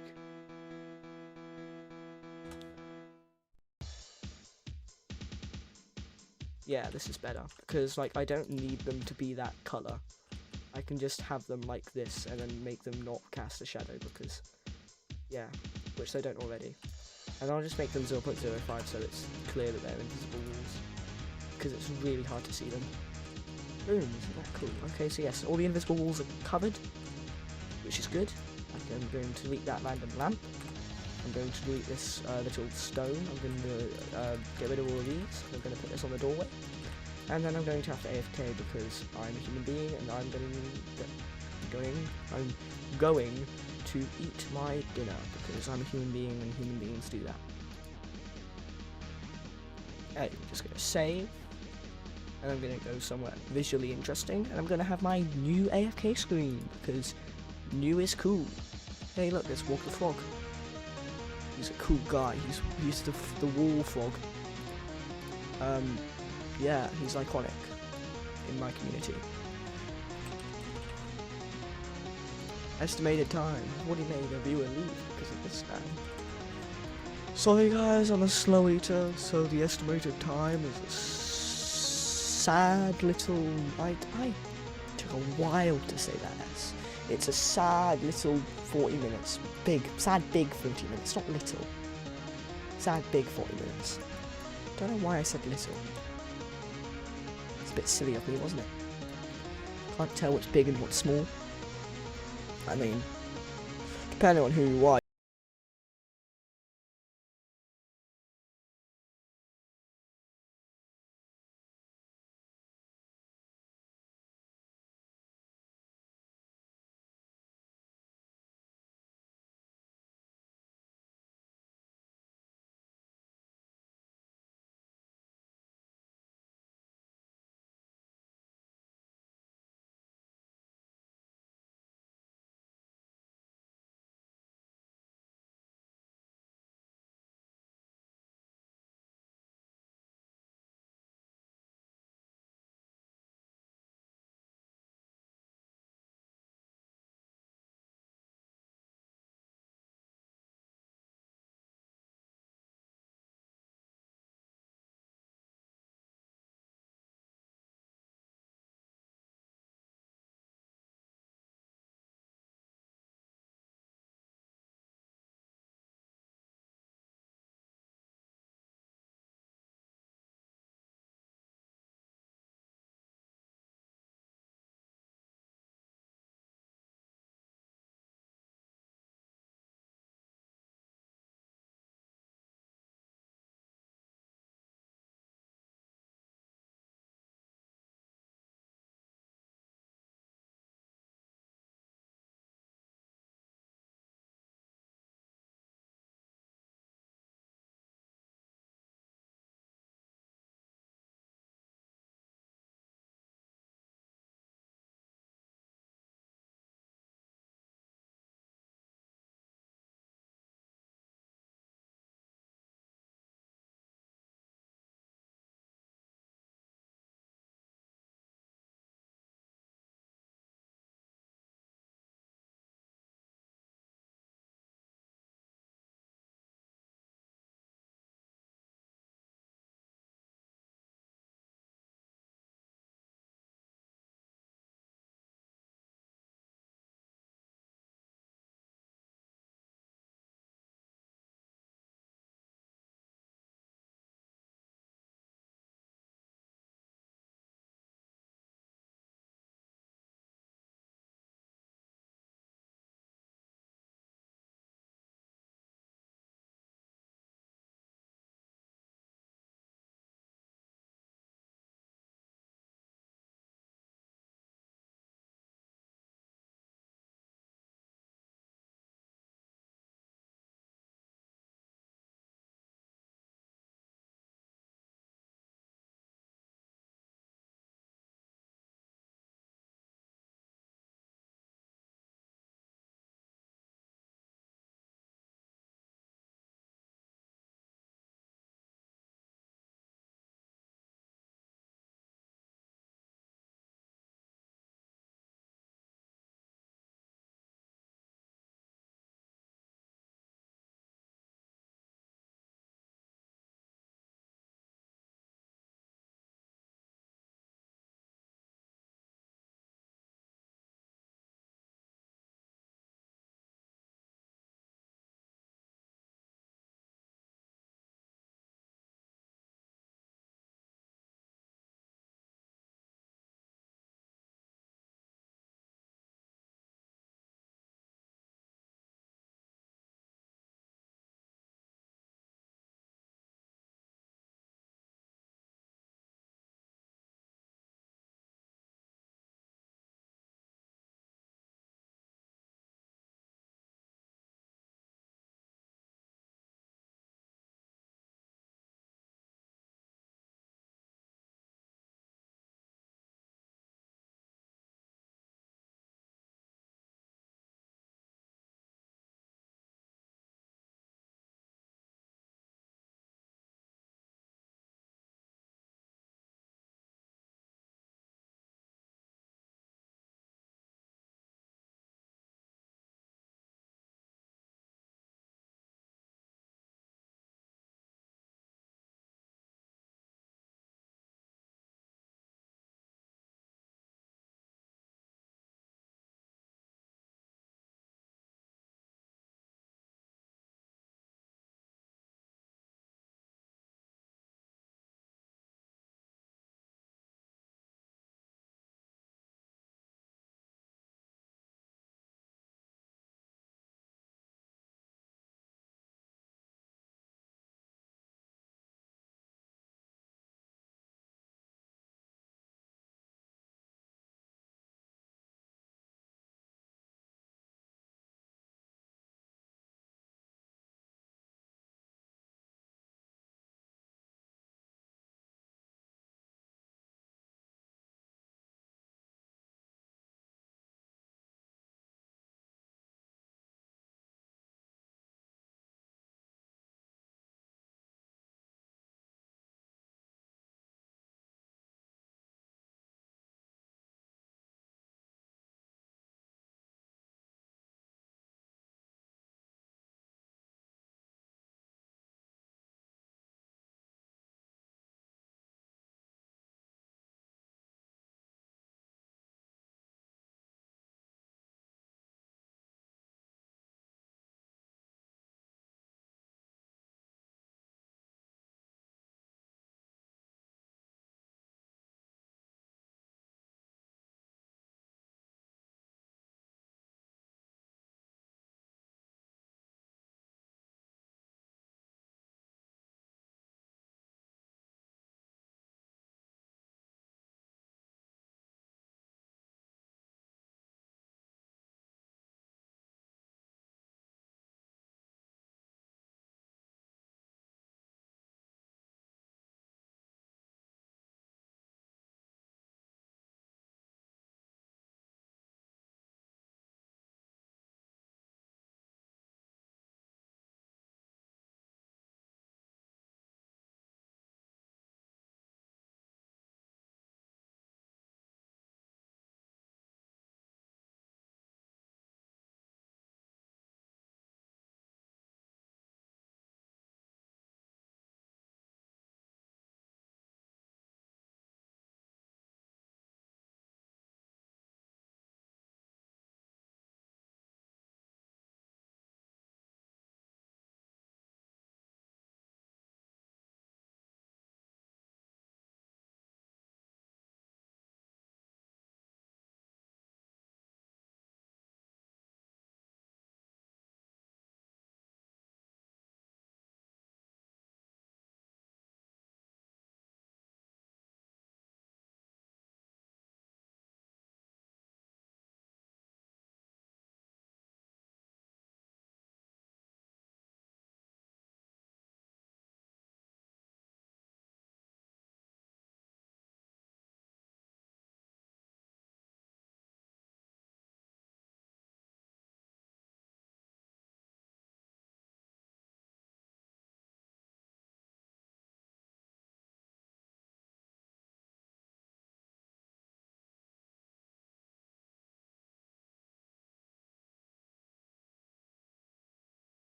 A: Yeah, this is better, because, like, I don't need them to be that color. I can just have them like this, and then make them not cast a shadow, because, yeah, which they don't already. And I'll just make them 0.05 so it's clear that they're invisible walls, because it's really hard to see them. Boom, isn't that cool? Okay, so yes, all the invisible walls are covered, which is good. I'm going to delete that random lamp. I'm going to delete this little stone. I'm going to get rid of all of these. I'm going to put this on the doorway. And then I'm going to have to AFK because I'm a human being and I'm going to eat my dinner because I'm a human being and human beings do that. Hey, I'm just going to save. And I'm going to go somewhere visually interesting. And I'm going to have my new AFK screen because new is cool. Hey, look, there's Walk the Frog. He's a cool guy. He's the wall frog. Yeah, he's iconic in my community. Estimated time. I've already made a viewer leave because of this now. Sorry guys, I'm a slow eater, so the estimated time is a sad little... I took a while to say that S. It's a sad little 40 minutes. Sad big 40 minutes, not little. Sad big 40 minutes. Don't know why I said little. It's a bit silly of me, wasn't it? Can't tell what's big and what's small. I mean, depending on who you are.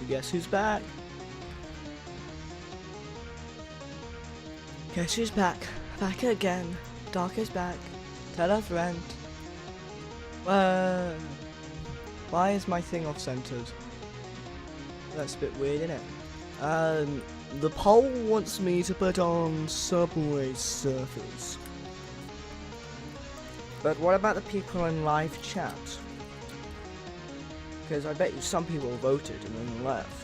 A: Guess who's back? Guess who's back? Back again. Dark is back. Tell a friend. Why is my thing off-centered? That's a bit weird, isn't it? The poll wants me to put on Subway Surfers. But what about the people in live chat? Because I bet you some people voted and then left.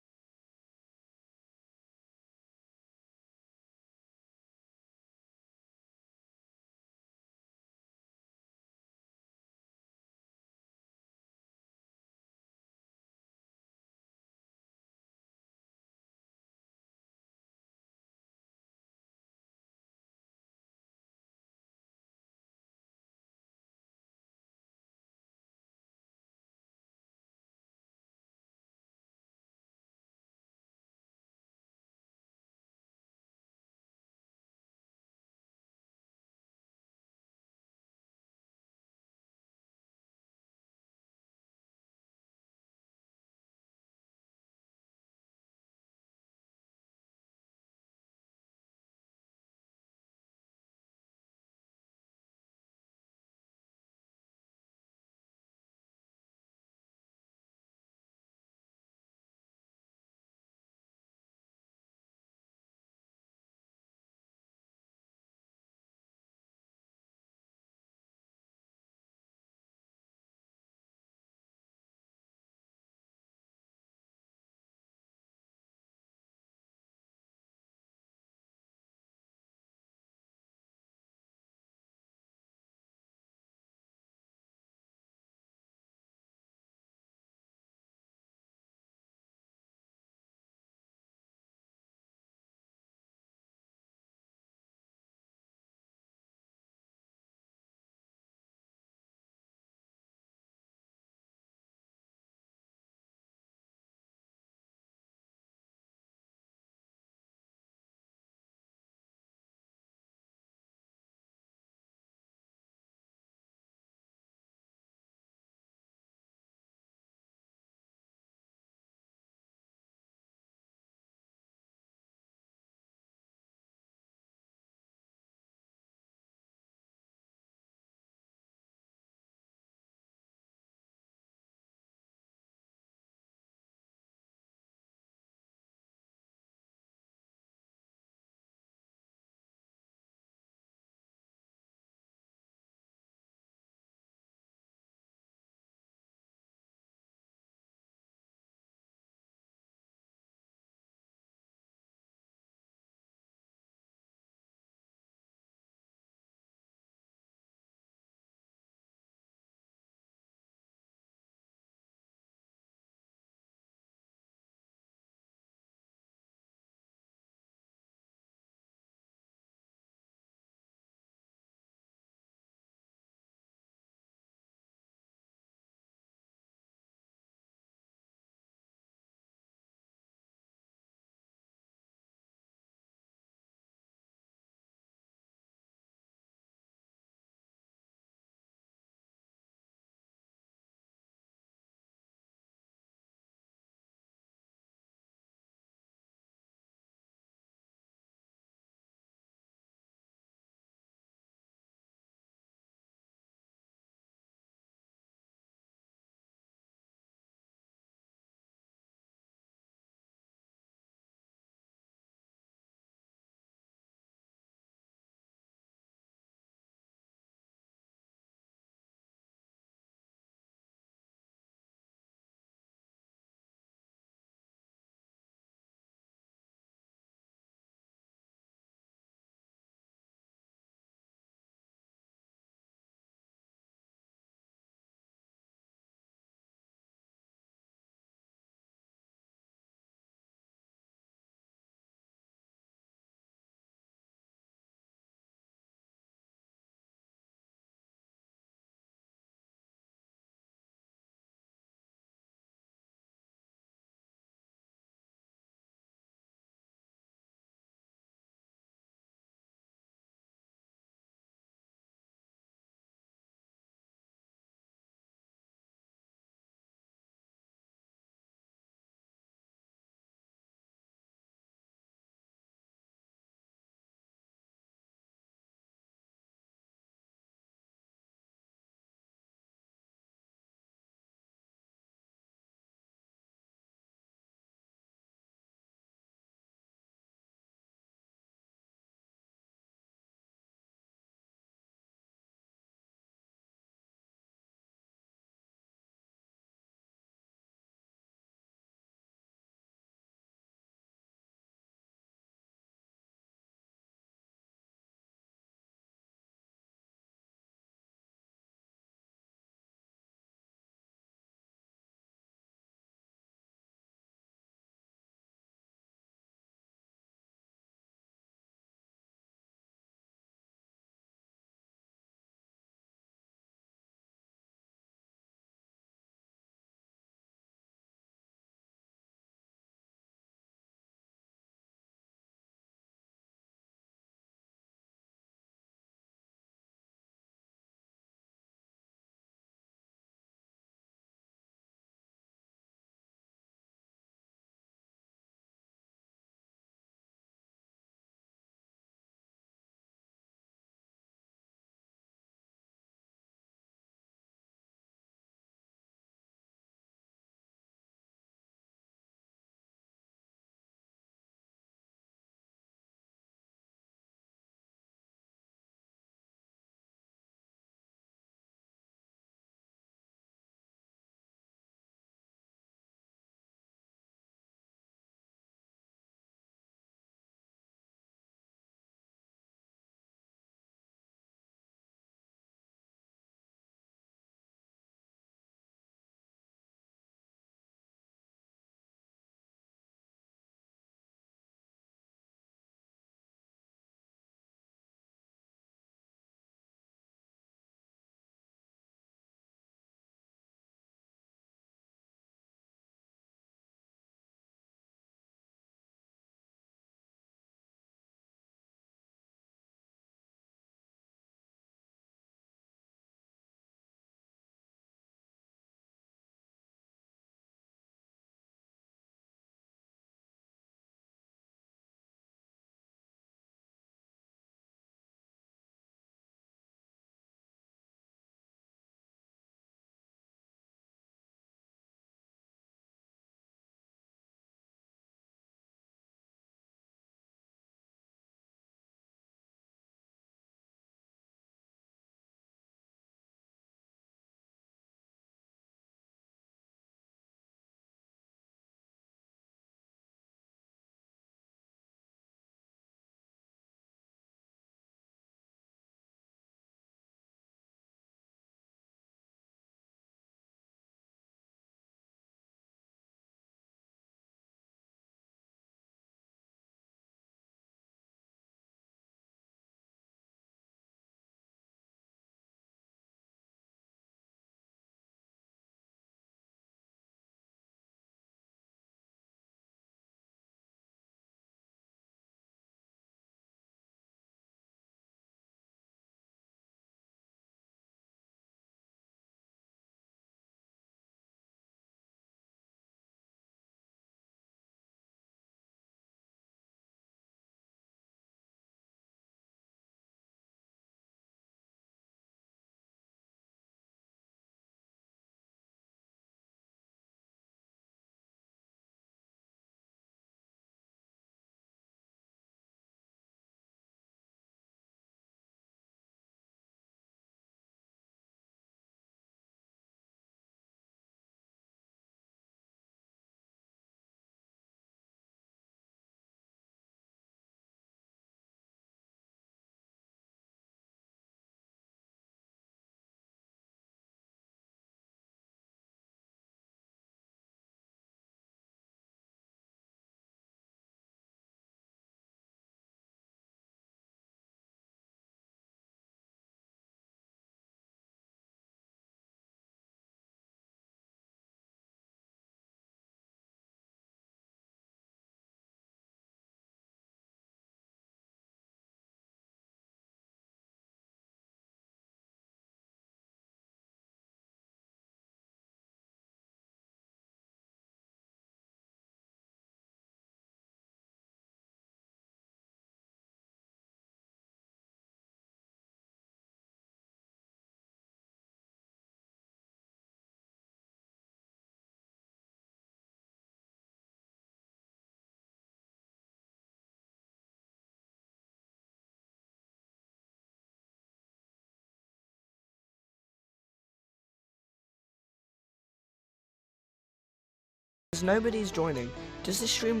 A: nobody's joining. Does this stream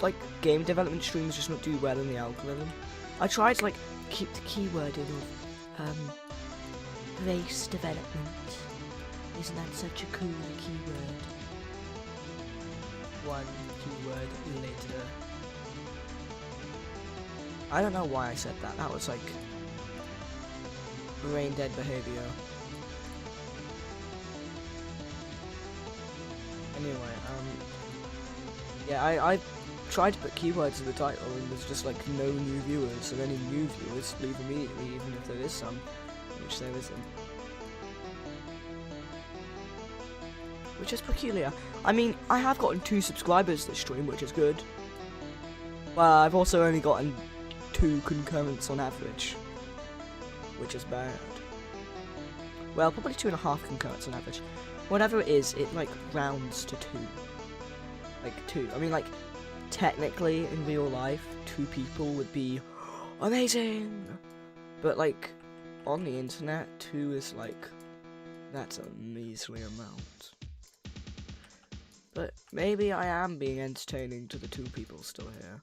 A: like game development streams just not do well in the algorithm? I tried to like keep the keyword in of race development. Isn't that such a cool keyword? One keyword later. I don't know why I said that. That was like brain dead behavior. Anyway, yeah, I tried to put keywords in the title and there's just like no new viewers, and any new viewers leave immediately, even if there is some, which there isn't. Which is peculiar. I mean, I have gotten 2 subscribers this stream, which is good. Well, I've also only gotten 2 concurrents on average, which is bad. Well, probably 2.5 concurrents on average. Whatever it is, it like rounds to 2. Like 2. I mean, like, technically, in real life, 2 people would be amazing! But like, on the internet, 2 is like, that's a measly amount. But maybe I am being entertaining to the 2 people still here.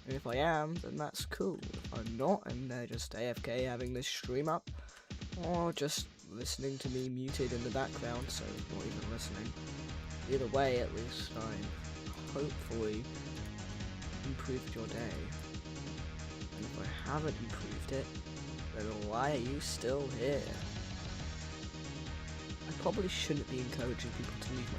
A: And if I am, then that's cool. If I'm not, and they're just AFK having this stream up, or just listening to me muted in the background, so not even listening. Either way, at least I've hopefully improved your day. And if I haven't improved it, then why are you still here? I probably shouldn't be encouraging people to leave my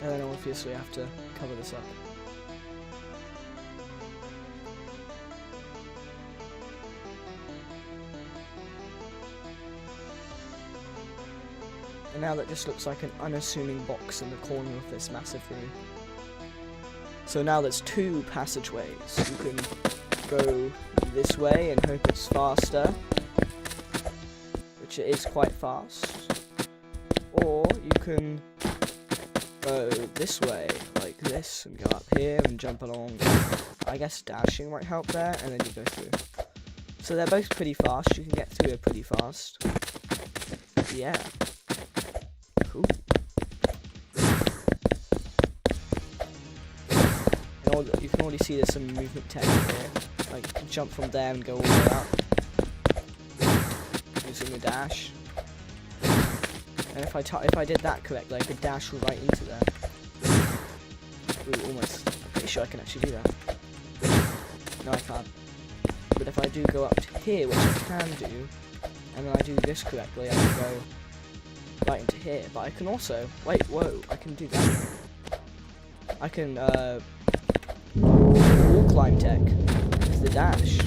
A: And then obviously I have to cover this up. And now that just looks like an unassuming box in the corner of this massive room. So now there's two passageways. You can go this way and hope it's faster, which it is quite fast. Or you can go this way, like this, and go up here and jump along. I guess dashing might help there, and then you go through. So they're both pretty fast. You can get through it pretty fast. Yeah. Cool. And you can already see there's some movement tech here. Like you can jump from there and go all the way up using the dash. And if I did that correctly, I could dash right into there. Ooh, almost. I'm pretty sure I can actually do that. No, I can't. But if I do go up to here, which I can do, and then I do this correctly, I can go right into here. But I can also whoa, I can do that. I can wall climb tech with the dash.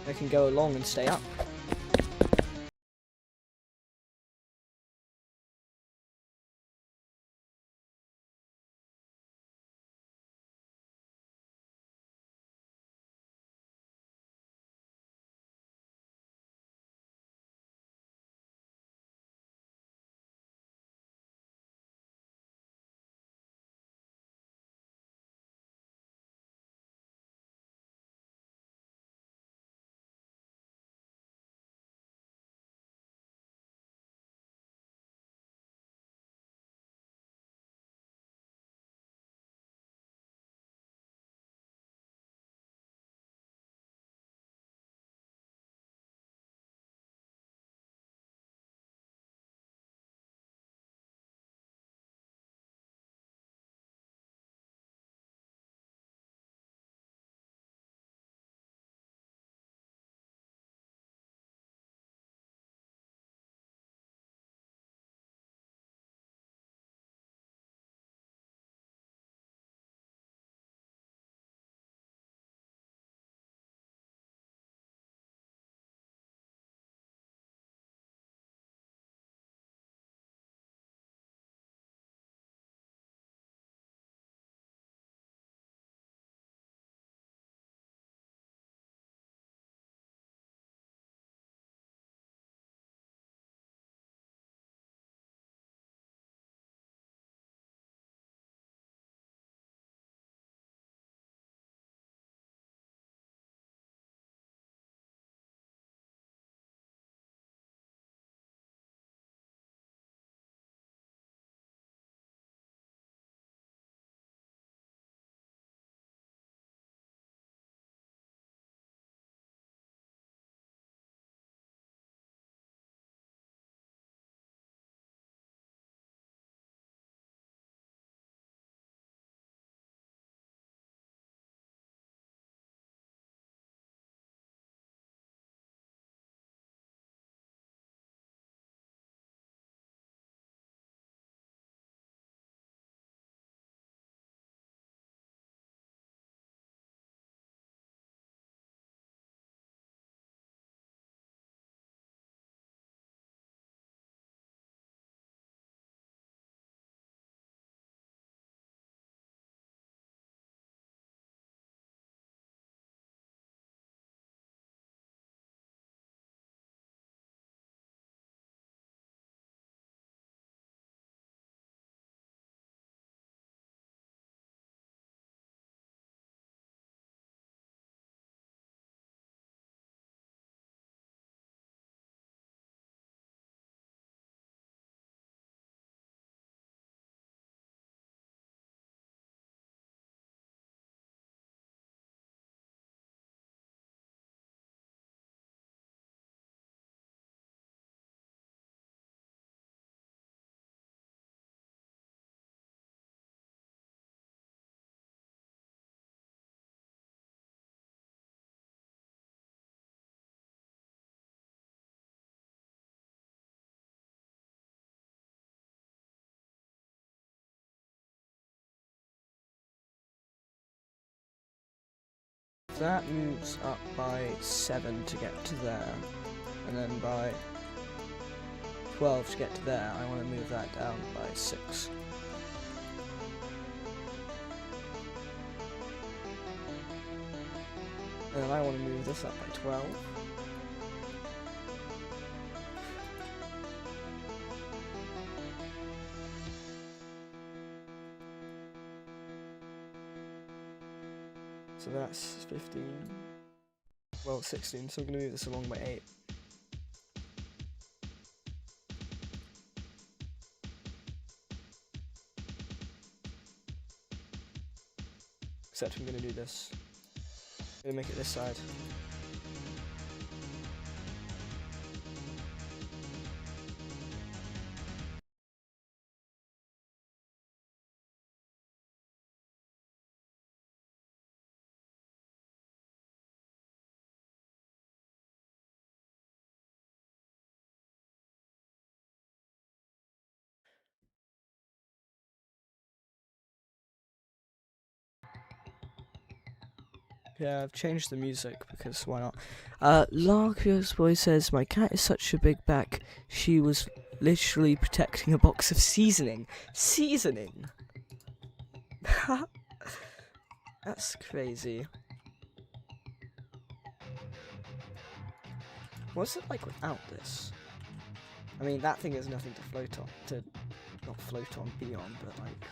A: I can go along and stay up. that moves up by 7 to get to there, and then by 12 to get to there. I want to move that down by 6. And then I want to move this up by 12. So that's 15. Well, 16, so I'm going to move this along by 8. Except I'm going to do this. I'm going to make it this side. Yeah, I've changed the music because why not? Larkia's boy says, my cat is such a big back, she was literally protecting a box of seasoning. Seasoning? That's crazy. What's it like without this? I mean, that thing has nothing to float on, not float on, be on, but like...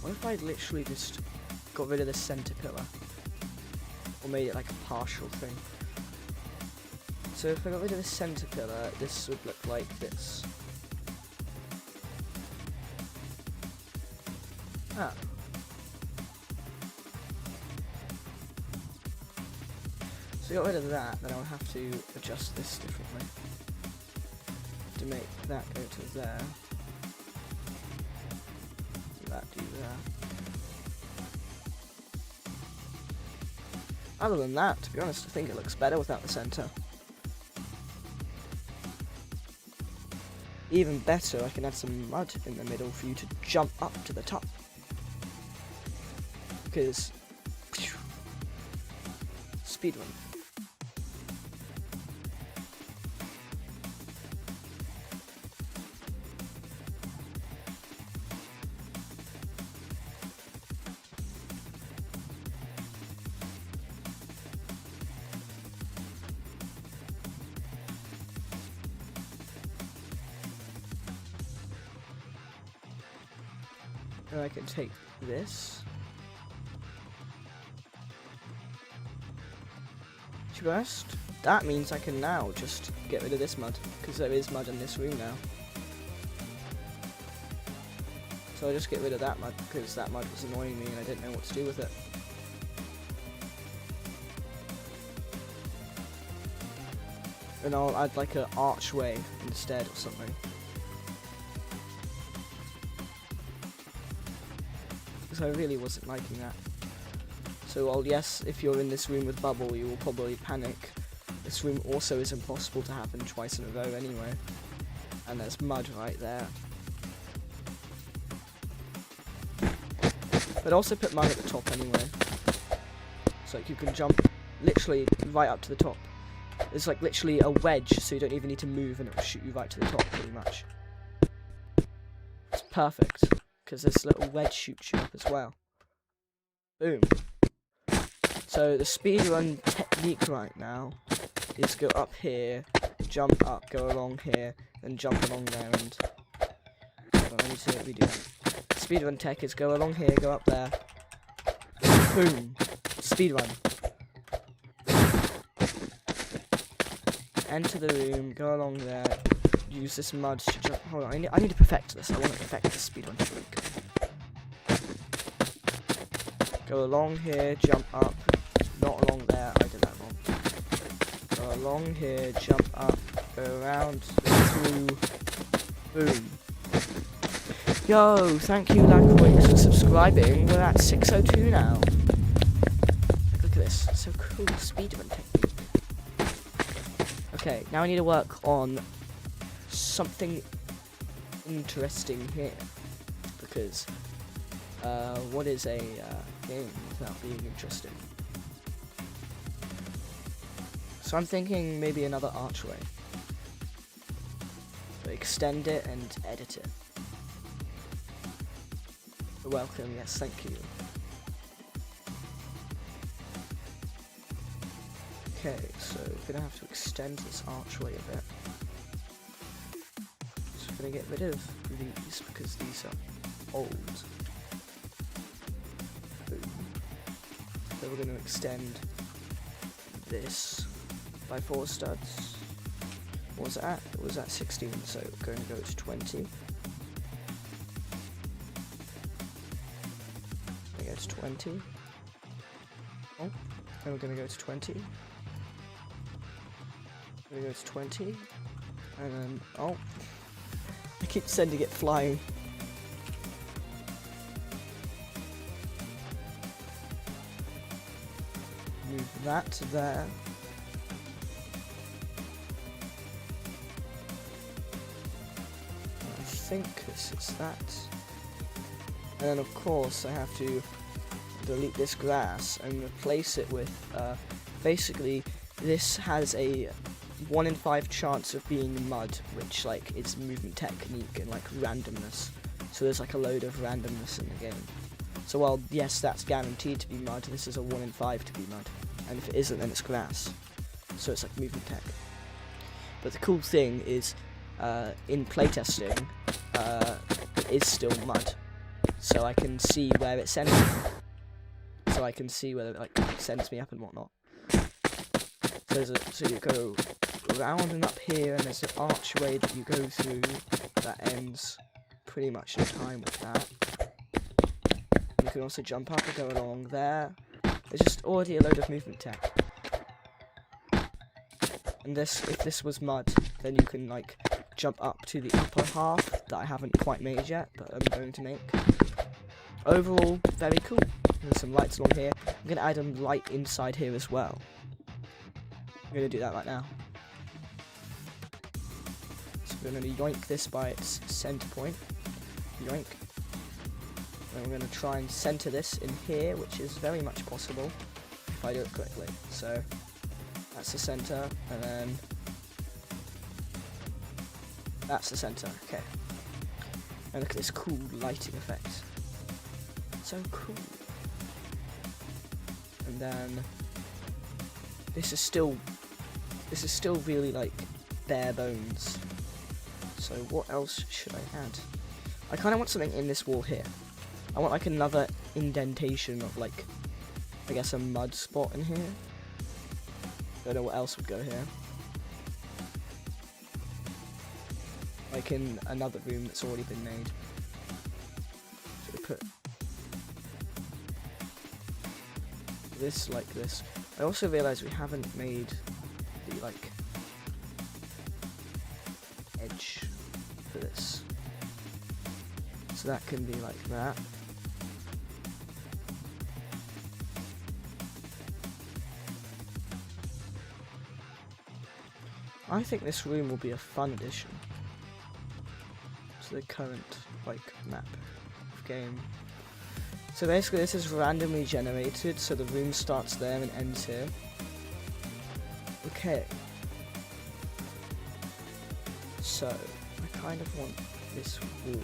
A: What if I literally just got rid of the center pillar? Or made it like a partial thing? So if I got rid of the center pillar, this would look like this. Ah. So I got rid of that, then I'll have to adjust this differently. To make that go to there. That do there. Other than that, to be honest, I think it looks better without the center. Even better, I can add some mud in the middle for you to jump up to the top. Because... speedrun. And I can take this. To be honest, that means I can now just get rid of this mud, because there is mud in this room now. So I'll just get rid of that mud, because that mud was annoying me and I didn't know what to do with it. And I'll add like an archway instead or something. I really wasn't liking that. So while yes, if you're in this room with Bubble, you will probably panic. This room also is impossible to happen twice in a row anyway. And there's mud right there. But also put mud at the top anyway. So like you can jump literally right up to the top. It's like literally a wedge, so you don't even need to move and it will shoot you right to the top pretty much. It's perfect. Because this little wedge shoots you up as well. Boom. So the speedrun technique right now is go up here, jump up, go along here, then jump along there and... Hold on, I need to redo that. Speedrun tech is go along here, go up there. Boom. Speedrun. Enter the room, go along there. Use this mud to jump. Hold on, I need to perfect this. I want to perfect this speedrun trick. Go along here, jump up. Not along there, I did that wrong. Go along here, jump up, go around, through. Boom. Yo, thank you, Lacroix, for subscribing. We're at 6:02 now. Look at this. So cool speedrun technique. Okay, now I need to work on something interesting here, because what is a game without being interesting? So I'm thinking maybe another archway. So extend it and edit it. You're welcome, yes, thank you. Okay, so we're gonna have to extend this archway a bit. So we're gonna get rid of these because these are old. Boom. So we're gonna extend this by 4 studs. What was it at? It was at 16, so we're going to go to 20. We're going to go to 20. Oh, then we're going to go to 20. We're going to go to 20. And then, oh, I keep sending it flying. Move that to there. I think this is that. And then of course I have to delete this grass and replace it with, basically this has a 1 in 5 chance of being mud, which like is movement technique and like randomness. So there's like a load of randomness in the game. So while yes, that's guaranteed to be mud, this is a 1 in 5 to be mud. And if it isn't, then it's grass. So it's like movement tech. But the cool thing is, in playtesting, it is still mud. So I can see where it sends me. So I can see whether it like sends me up and whatnot. So you go round and up here, and there's an archway that you go through that ends pretty much in time with that. You can also jump up and go along there. There's just already a load of movement tech. And this, if this was mud, then you can like jump up to the upper half that I haven't quite made yet, but I'm going to make. Overall, very cool. There's some lights along here. I'm going to add a light inside here as well. I'm going to do that right now. So we're going to yoink this by its center point. Yoink. And we're going to try and center this in here, which is very much possible if I do it correctly. So that's the center, and then that's the center. Okay. And look at this cool lighting effect. So cool. And then this is still really like bare bones. So what else should I add? I kind of want something in this wall here. I want like another indentation of like, I guess a mud spot in here. Don't know what else would go here. Like in another room that's already been made. So we put this like this. I also realised we haven't made the like edge for this. So that can be like that. I think this room will be a fun addition to the current like map of game. So basically this is randomly generated, so the room starts there and ends here. Okay. So I kind of want this wall.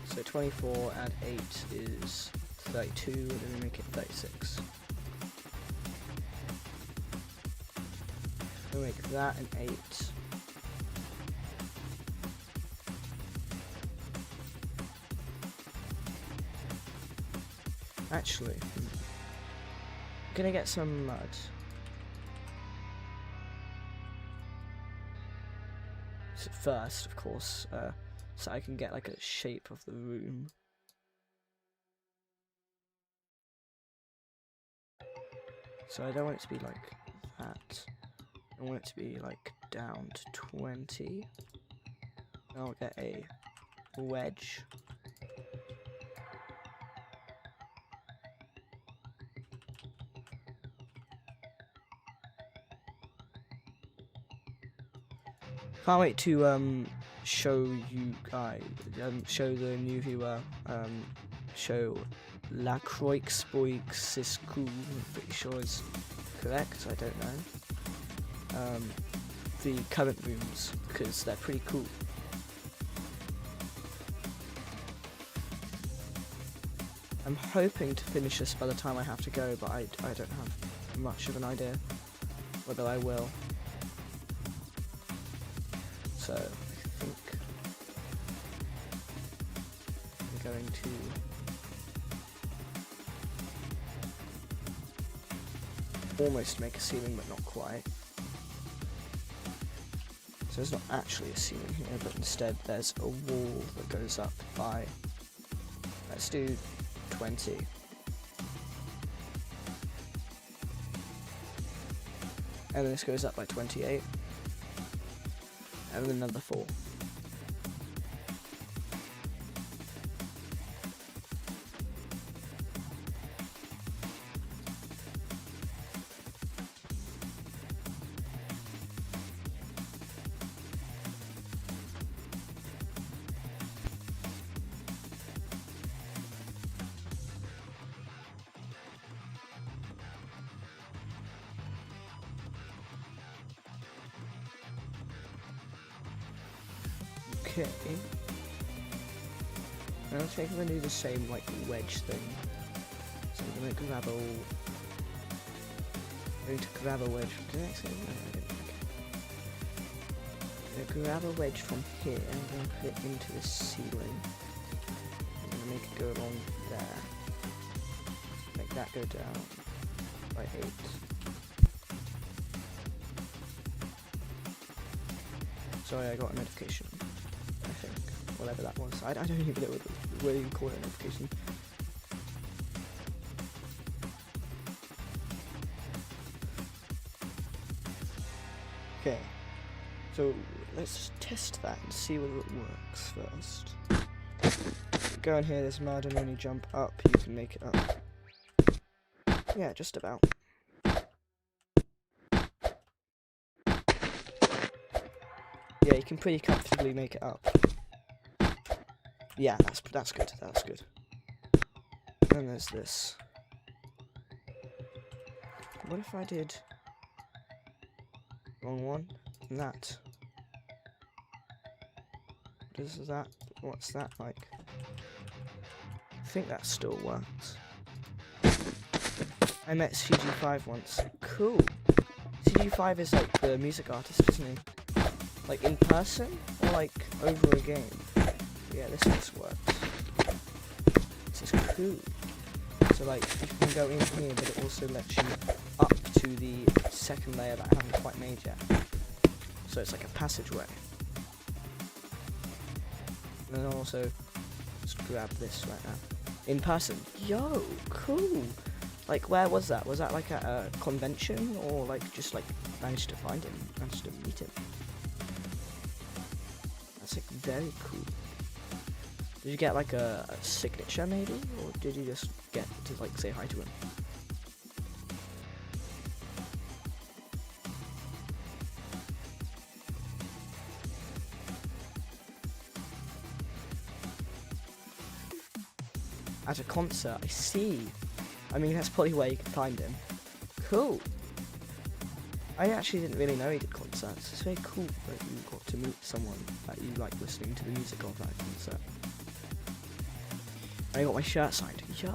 A: So 24 add 8 is 32, and then we make it 36. We'll make that an 8. Actually, I'm gonna get some mud. So first, of course, so I can get like a shape of the room. So I don't want it to be like that. I want it to be like down to 20. I'll get a wedge. Can't wait to show you guys, show the new viewer, show La Croix Spoix Cisco, I'm pretty sure is correct, I don't know, the current rooms, because they're pretty cool. I'm hoping to finish this by the time I have to go, but I don't have much of an idea whether I will. So, I think I'm going to almost make a ceiling, but not quite. So there's not actually a ceiling here, but instead there's a wall that goes up by, let's do 20. And then this goes up by 28. And then another 4. Okay. I don't think I'm gonna do the same like wedge thing. So I'm gonna grab a wedge. Did I say no, I didn't. Okay. I'm gonna grab a wedge from here and I'm gonna put it into the ceiling. I'm gonna make it go along there. Make that go down by 8. Sorry, I got a notification. I think, whatever that was. I don't even know what you call it, a notification. Okay, so let's test that and see whether it works first. Go in here, there's mud, and when you jump up, you can make it up. Yeah, just about. Yeah, you can pretty comfortably make it up. Yeah, that's good. That's good. And there's this. What if I did wrong one? That. Does that? What's that like? I think that still works. I met CG5 once. Cool. CG5 is like the music artist, isn't he? Like in person or like over a game? Yeah, this just works. This is cool. So like you can go in here, but it also lets you up to the second layer that I haven't quite made yet. So it's like a passageway. And then I'll also just grab this right now. In person. Yo, cool. Like where was that? Was that like at a convention or like just like managed to find him, managed to meet him? That's like very cool. Did you get like a signature maybe, or did you just get to like say hi to him? At a concert, I see. I mean, that's probably where you can find him. Cool. I actually didn't really know he did concerts. It's very cool that you got to meet someone that you like listening to the music of that concert. I got my shirt signed. Yo!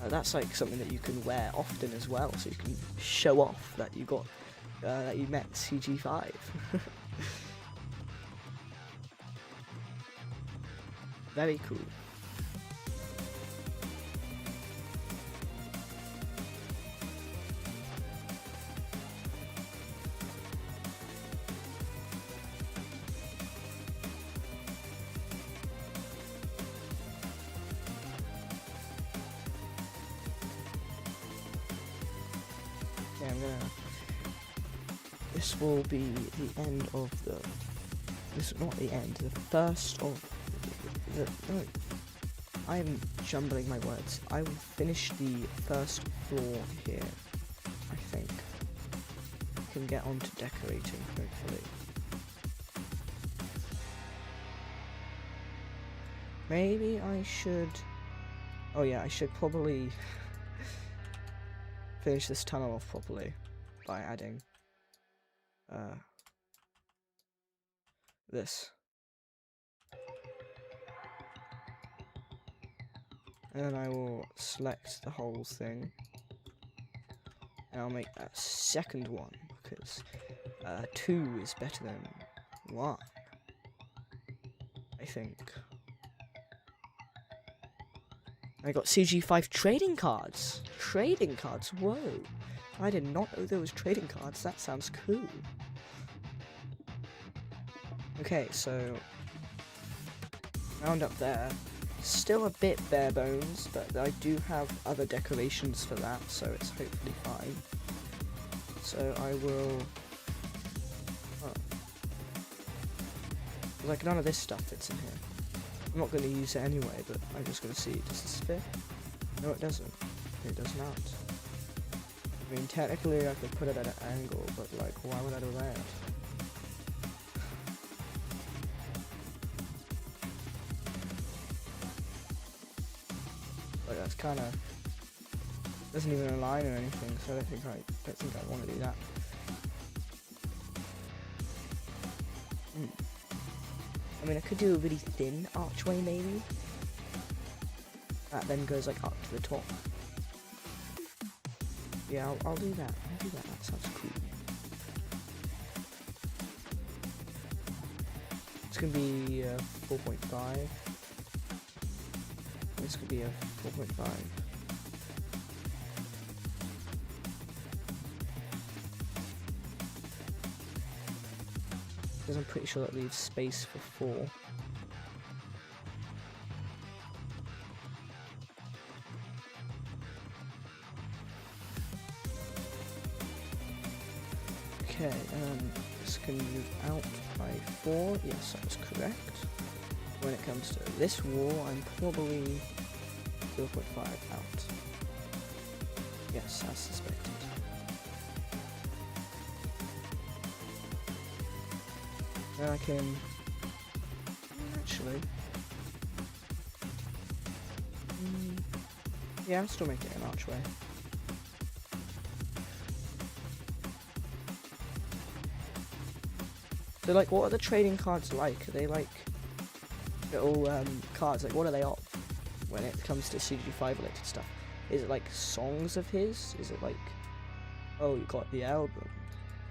A: That's like something that you can wear often as well, so you can show off that you got, that you met CG5. Very cool. Yeah, this will be the end of the. This is not the end. The first of. No, I'm jumbling my words. I will finish the first floor here. I think. I can get on to decorating, hopefully. Maybe I should... Oh yeah, I should probably finish this tunnel off properly by adding this. And then I will select the whole thing. And I'll make a second one, because 2 is better than 1, I think. I got CG5 trading cards! Trading cards, whoa! I did not know there was trading cards, that sounds cool. Okay, so... round up there. Still a bit bare bones, but I do have other decorations for that, so it's hopefully fine. So I will... Oh. Like, none of this stuff fits in here. I'm not going to use it anyway, but I'm just going to see. Does this fit? No, it doesn't. It does not. I mean, technically I could put it at an angle, but like, why would I do that? Like, that's kind of... doesn't even align or anything, so I don't think I want to do that. I mean, I could do a really thin archway, maybe. That then goes, like, up to the top. Yeah, I'll do that. I'll do that. That sounds cool. It's gonna be 4.5. This could be a 4.5. Because I'm pretty sure that leaves space for 4. Okay, this can move out by 4. Yes, that was correct. When it comes to this wall, I'm probably 0.5 out. Yes, as suspected. Then I can... actually... yeah, I'll still make it an archway. So, like, what are the trading cards like? Are they, like, little, cards? Like, what are they of when it comes to CG5 related stuff? Is it, like, songs of his? Is it, like, oh, you got the album?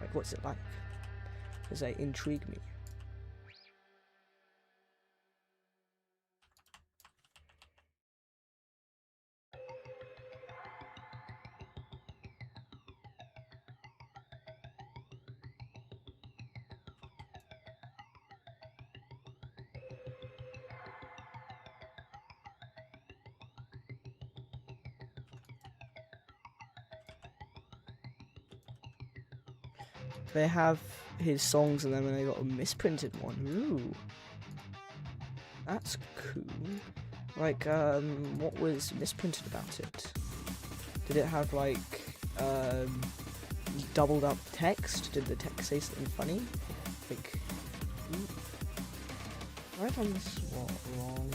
A: Like, what's it like? Because they intrigue me. They have his songs in them and they got a misprinted one. Ooh. That's cool. Like, what was misprinted about it? Did it have, like, doubled up text? Did the text say something funny? Like, have I done this wrong?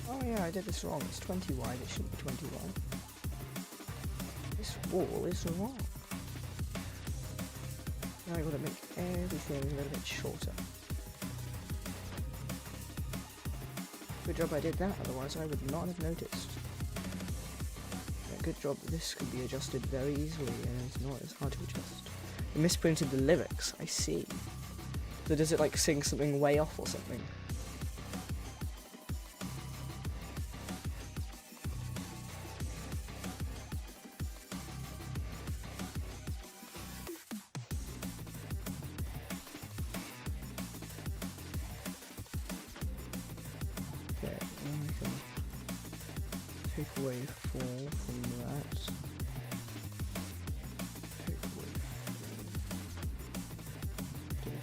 A: Oh yeah, I did this wrong. It's 20 wide, it shouldn't be 20 wide. This wall is wrong. Now I've got to make everything a little bit shorter. Good job I did that, otherwise I would not have noticed. Yeah, good job, this could be adjusted very easily and it's not as hard to adjust. It misprinted the lyrics, I see. So does it like sing something way off or something? Take away 4 from that. Take away 4.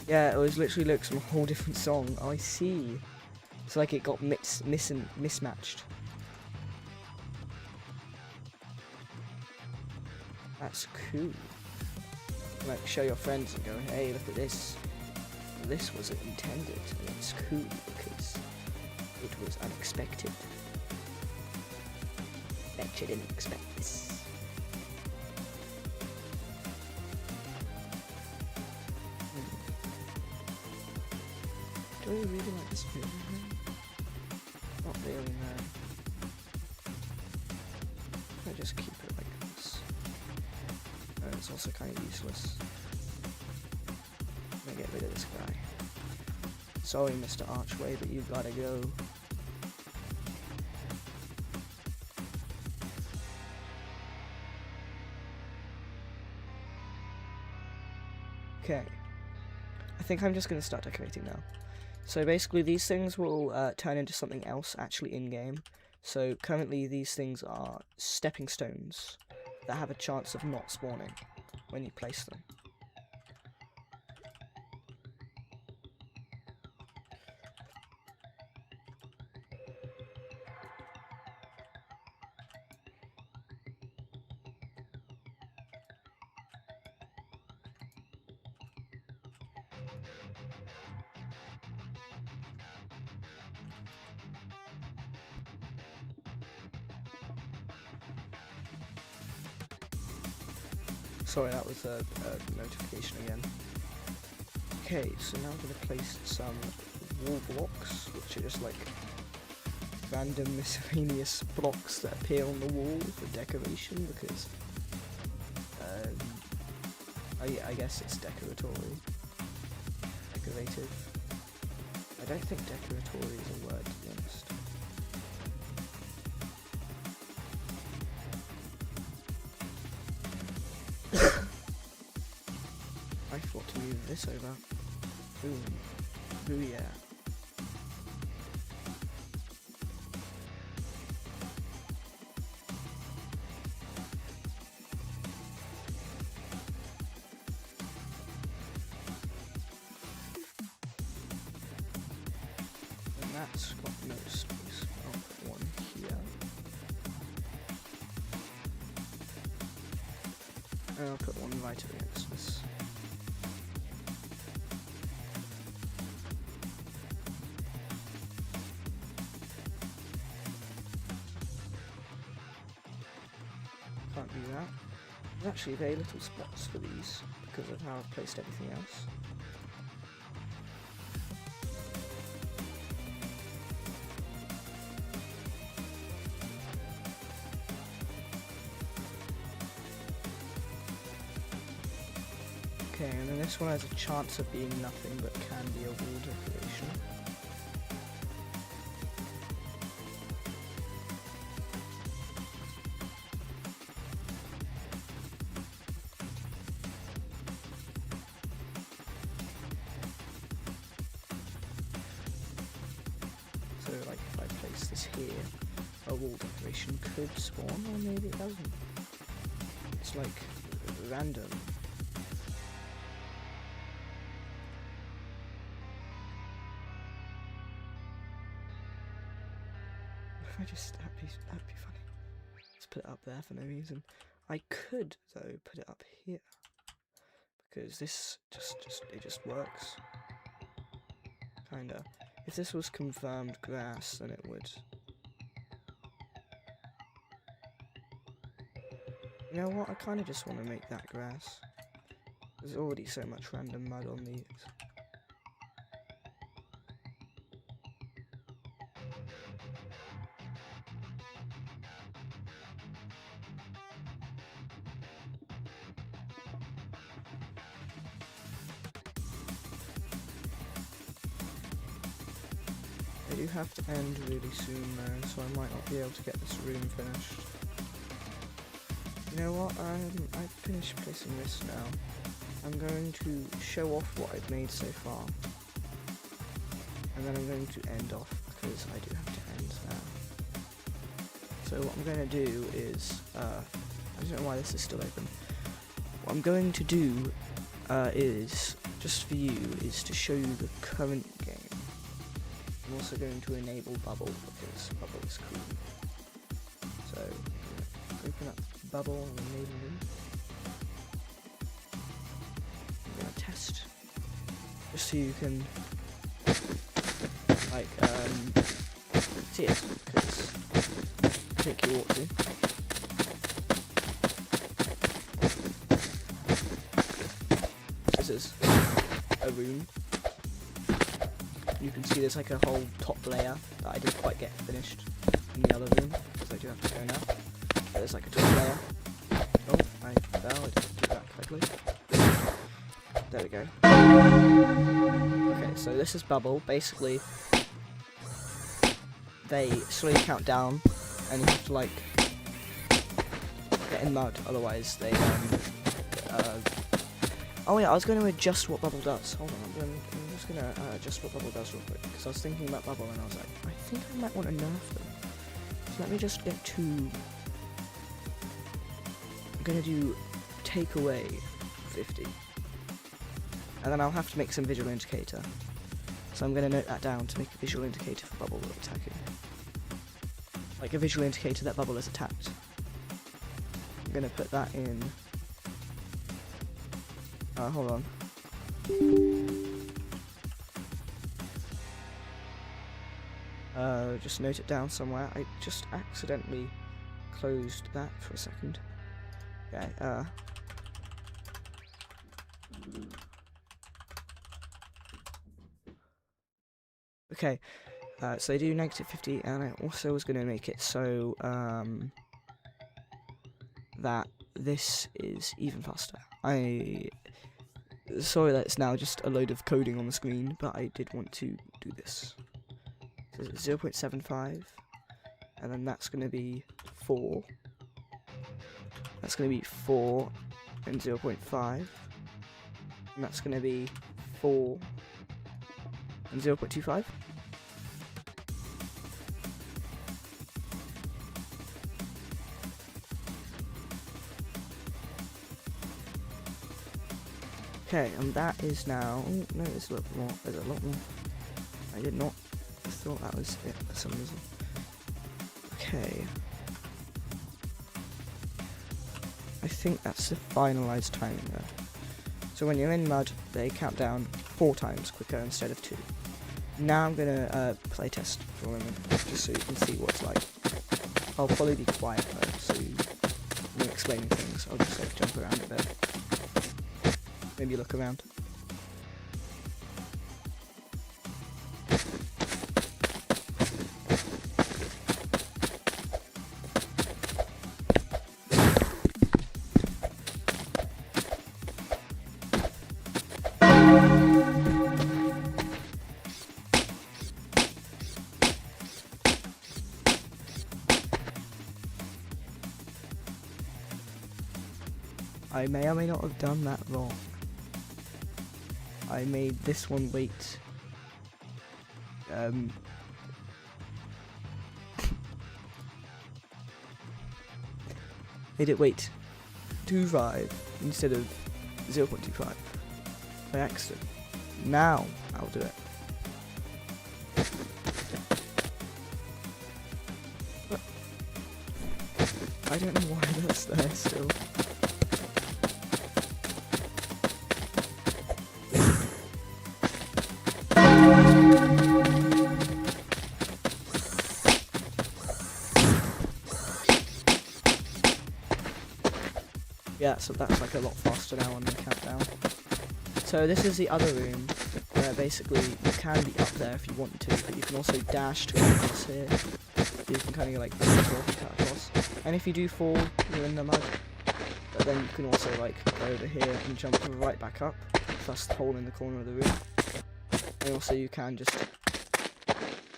A: Yeah, it was literally like some whole different song. Oh, I see. It's like it got mismatched. That's cool. Like show your friends and go, hey, look at this. this wasn't intended, and it's cool because it was unexpected. Bet you didn't expect this. Do I really like this movie? Not really, no. I just keep it like this. And it's also kind of useless. I'm gonna get rid of this guy. Sorry, Mr. Archway, but you gotta go. Okay. I think I'm just gonna start decorating now. So basically these things will turn into something else actually in-game. So currently these things are stepping stones that have a chance of not spawning when you place them. Sorry, that was a notification again. Okay, so now I'm going to place some wall blocks, which are just like random miscellaneous blocks that appear on the wall for decoration, because I guess it's decoratory. Decorative. I don't think decoratory is a word, to be honest. I thought to move this over. Boom. Booyah. And that's got no space. I'll put one here. And I'll put one right against this. Can't do that. There's actually very little spots for these because of how I've placed everything else. Okay, and then this one has a chance of being nothing but can be a wall decoration. So like if I place this here, a wall decoration could spawn, or maybe it doesn't. It's like random. If I just, that'd be funny. Just put it up there for no reason. I could though put it up here because this it just works. Kinda. If this was confirmed grass, then it would. You know what? I kind of just want to make that grass. There's already so much random mud on these. I do have to end really soon though, so I might not be able to get this room finished. You know what, I've finished placing this now. I'm going to show off what I've made so far. And then I'm going to end off because I do have to end now. So what I'm going to do is, I don't know why this is still open. What I'm going to do is, just for you, is to show you the current game. I'm also going to enable bubble because bubble is cool. So open up bubble and enable them. I'm going to test just so you can like see it, because I think you ought to. This is a room. You can see there's like a whole top layer that I didn't quite get finished in the other room, because I do have to go now. But there's like a top layer. Oh, I fell, I didn't do that correctly. There we go. Okay, so this is bubble. Basically, they slowly count down, and you have to like get in mud, otherwise they oh yeah, I was going to adjust what bubble does. Hold on, I'm just going to adjust what bubble does real quick, because I was thinking about bubble and I was like, I think I might want to nerf them. So let me just get to, I'm going to do take away 50. And then I'll have to make some visual indicator. So I'm going to note that down to make a visual indicator for bubble attacking. Like a visual indicator that bubble is attacked. I'm going to put that in. Hold on. Just note it down somewhere. I just accidentally closed that for a second. Okay, okay, so they do -50, and I also was going to make it so that this is even faster. Sorry that it's now just a load of coding on the screen, but I did want to do this. So it's 0.75, and then that's going to be 4. That's going to be 4 and 0.5, and that's going to be 4 and 0.25. Okay, and that is now. Oh, no, there's a lot more. There's a lot more. I did not thought that was it for some reason. Okay. I think that's the finalized timing there. So when you're in mud, they count down 4 times quicker instead of 2. Now I'm gonna play test for a moment, just so you can see what it's like. I'll probably be quiet though, so when I'm explaining things, I'll just like jump around a bit. Maybe look around. I may or may not have done that wrong. I made this one wait. Made it wait 2.5 instead of 0.25 by accident. Now I'll do it. But I don't know why that's there still. Yeah, so that's like a lot faster now on the countdown. So this is the other room, where basically you can be up there if you want to, but you can also dash to come across here. So you can kind of like cut across. And if you do fall, you're in the mud. But then you can also like go over here and jump right back up, plus the hole in the corner of the room. And also you can just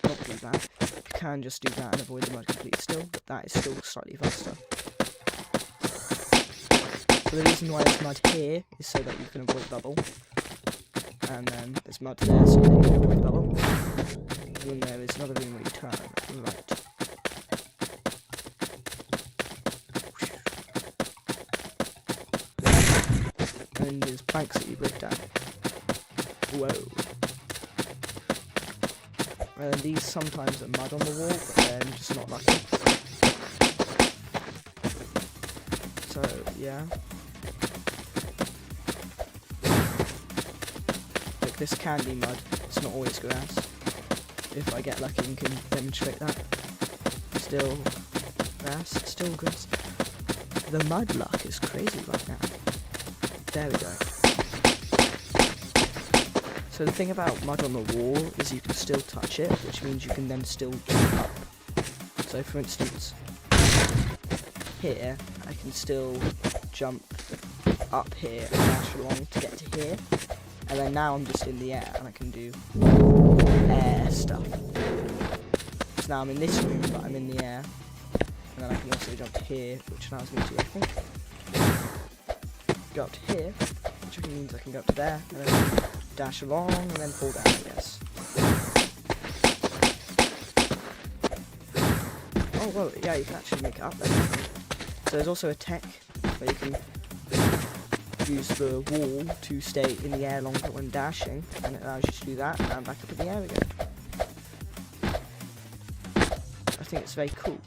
A: not do that. You can just do that and avoid the mud completely still, but that is still slightly faster. So the reason why there's mud here is so that you can avoid bubble, and then there's mud there so that you can avoid bubble, and then there is another room where you turn right. And there's planks that you break down. Whoa. And these sometimes are mud on the wall, but then just not lucky. So, yeah. this can be mud. It's not always grass. If I get lucky and can demonstrate that. Still grass, still grass. The mud luck is crazy right now. There we go. So the thing about mud on the wall is you can still touch it, which means you can then still jump up. So for instance, here, I can still jump up here and dash along to get to here. And then now I'm just in the air and I can do air stuff. So now I'm in this room, but I'm in the air. And then I can also jump to here, which allows me to, I think, go up to here, which means I can go up to there, and then dash along, and then fall down, I guess. Oh, well, yeah, you can actually make it up there. So there's also a tech where you can use the wall to stay in the air longer when dashing, and it allows you to do that, and back up in the air again. I think it's very cool.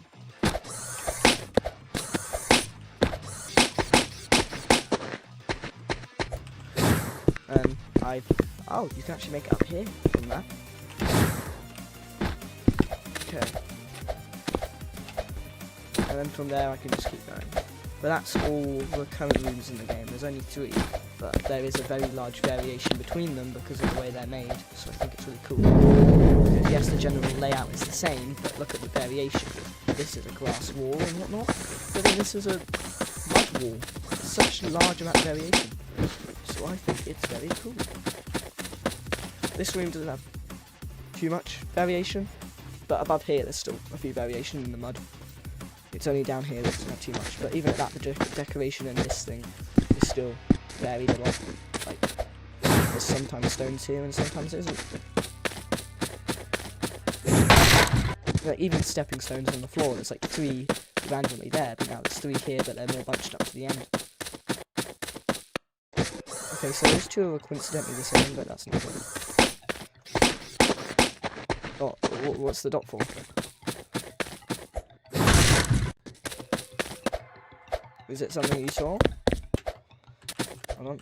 A: Oh, you can actually make it up here from that. Okay. And then from there I can just keep going. But that's all the current rooms in the game. There's only 3, but there is a very large variation between them because of the way they're made, so I think it's really cool. Because yes, the general layout is the same, but look at the variation. This is a glass wall and whatnot, but then this is a mud wall. It's such a large amount of variation. So I think it's very cool. This room doesn't have too much variation, but above here there's still a few variation in the mud. It's only down here that doesn't have too much, but even at that, the decoration in this thing is still varied a lot. Like, there's sometimes stones here and sometimes there isn't. Like, even stepping stones on the floor, there's like 3 randomly there, but now there's 3 here, but they're more bunched up to the end. Okay, so those 2 are coincidentally the same, but that's not good. Oh, what's the dot for? Is it something you saw? Hold on.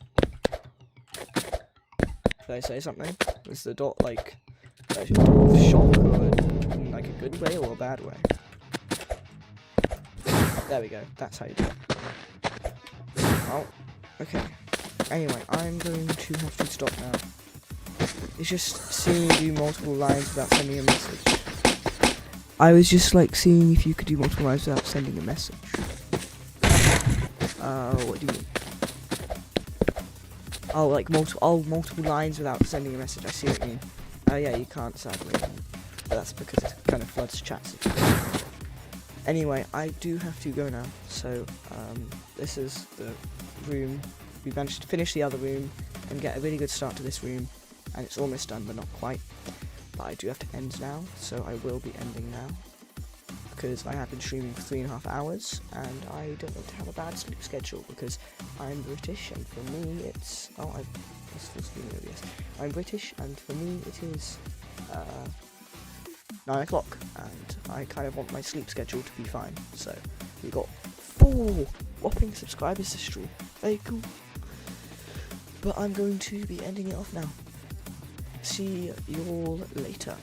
A: Did I say something? Is the dot like a shock, or in like a good way or a bad way? There we go. That's how you do it. Oh, okay. Anyway, I'm going to have to stop now. It's just seeing you do multiple lines without sending a message. I was just like seeing if you could do multiple lines without sending a message. What do you mean? Oh, like multiple lines without sending a message. I see what you mean. Oh yeah, you can't sadly. But that's because it kind of floods chats. Anyway, I do have to go now. So, this is the room. We managed to finish the other room and get a really good start to this room. And it's almost done, but not quite. But I do have to end now, so I will be ending now. Because I have been streaming for 3.5 hours, and I don't want to have a bad sleep schedule, because I'm British, and for me it's... Oh, I'm still streaming OBS. I'm British, and for me it is 9 o'clock, and I kind of want my sleep schedule to be fine. So, we got 4 whopping subscribers this stream. Very cool. But I'm going to be ending it off now. See you all later.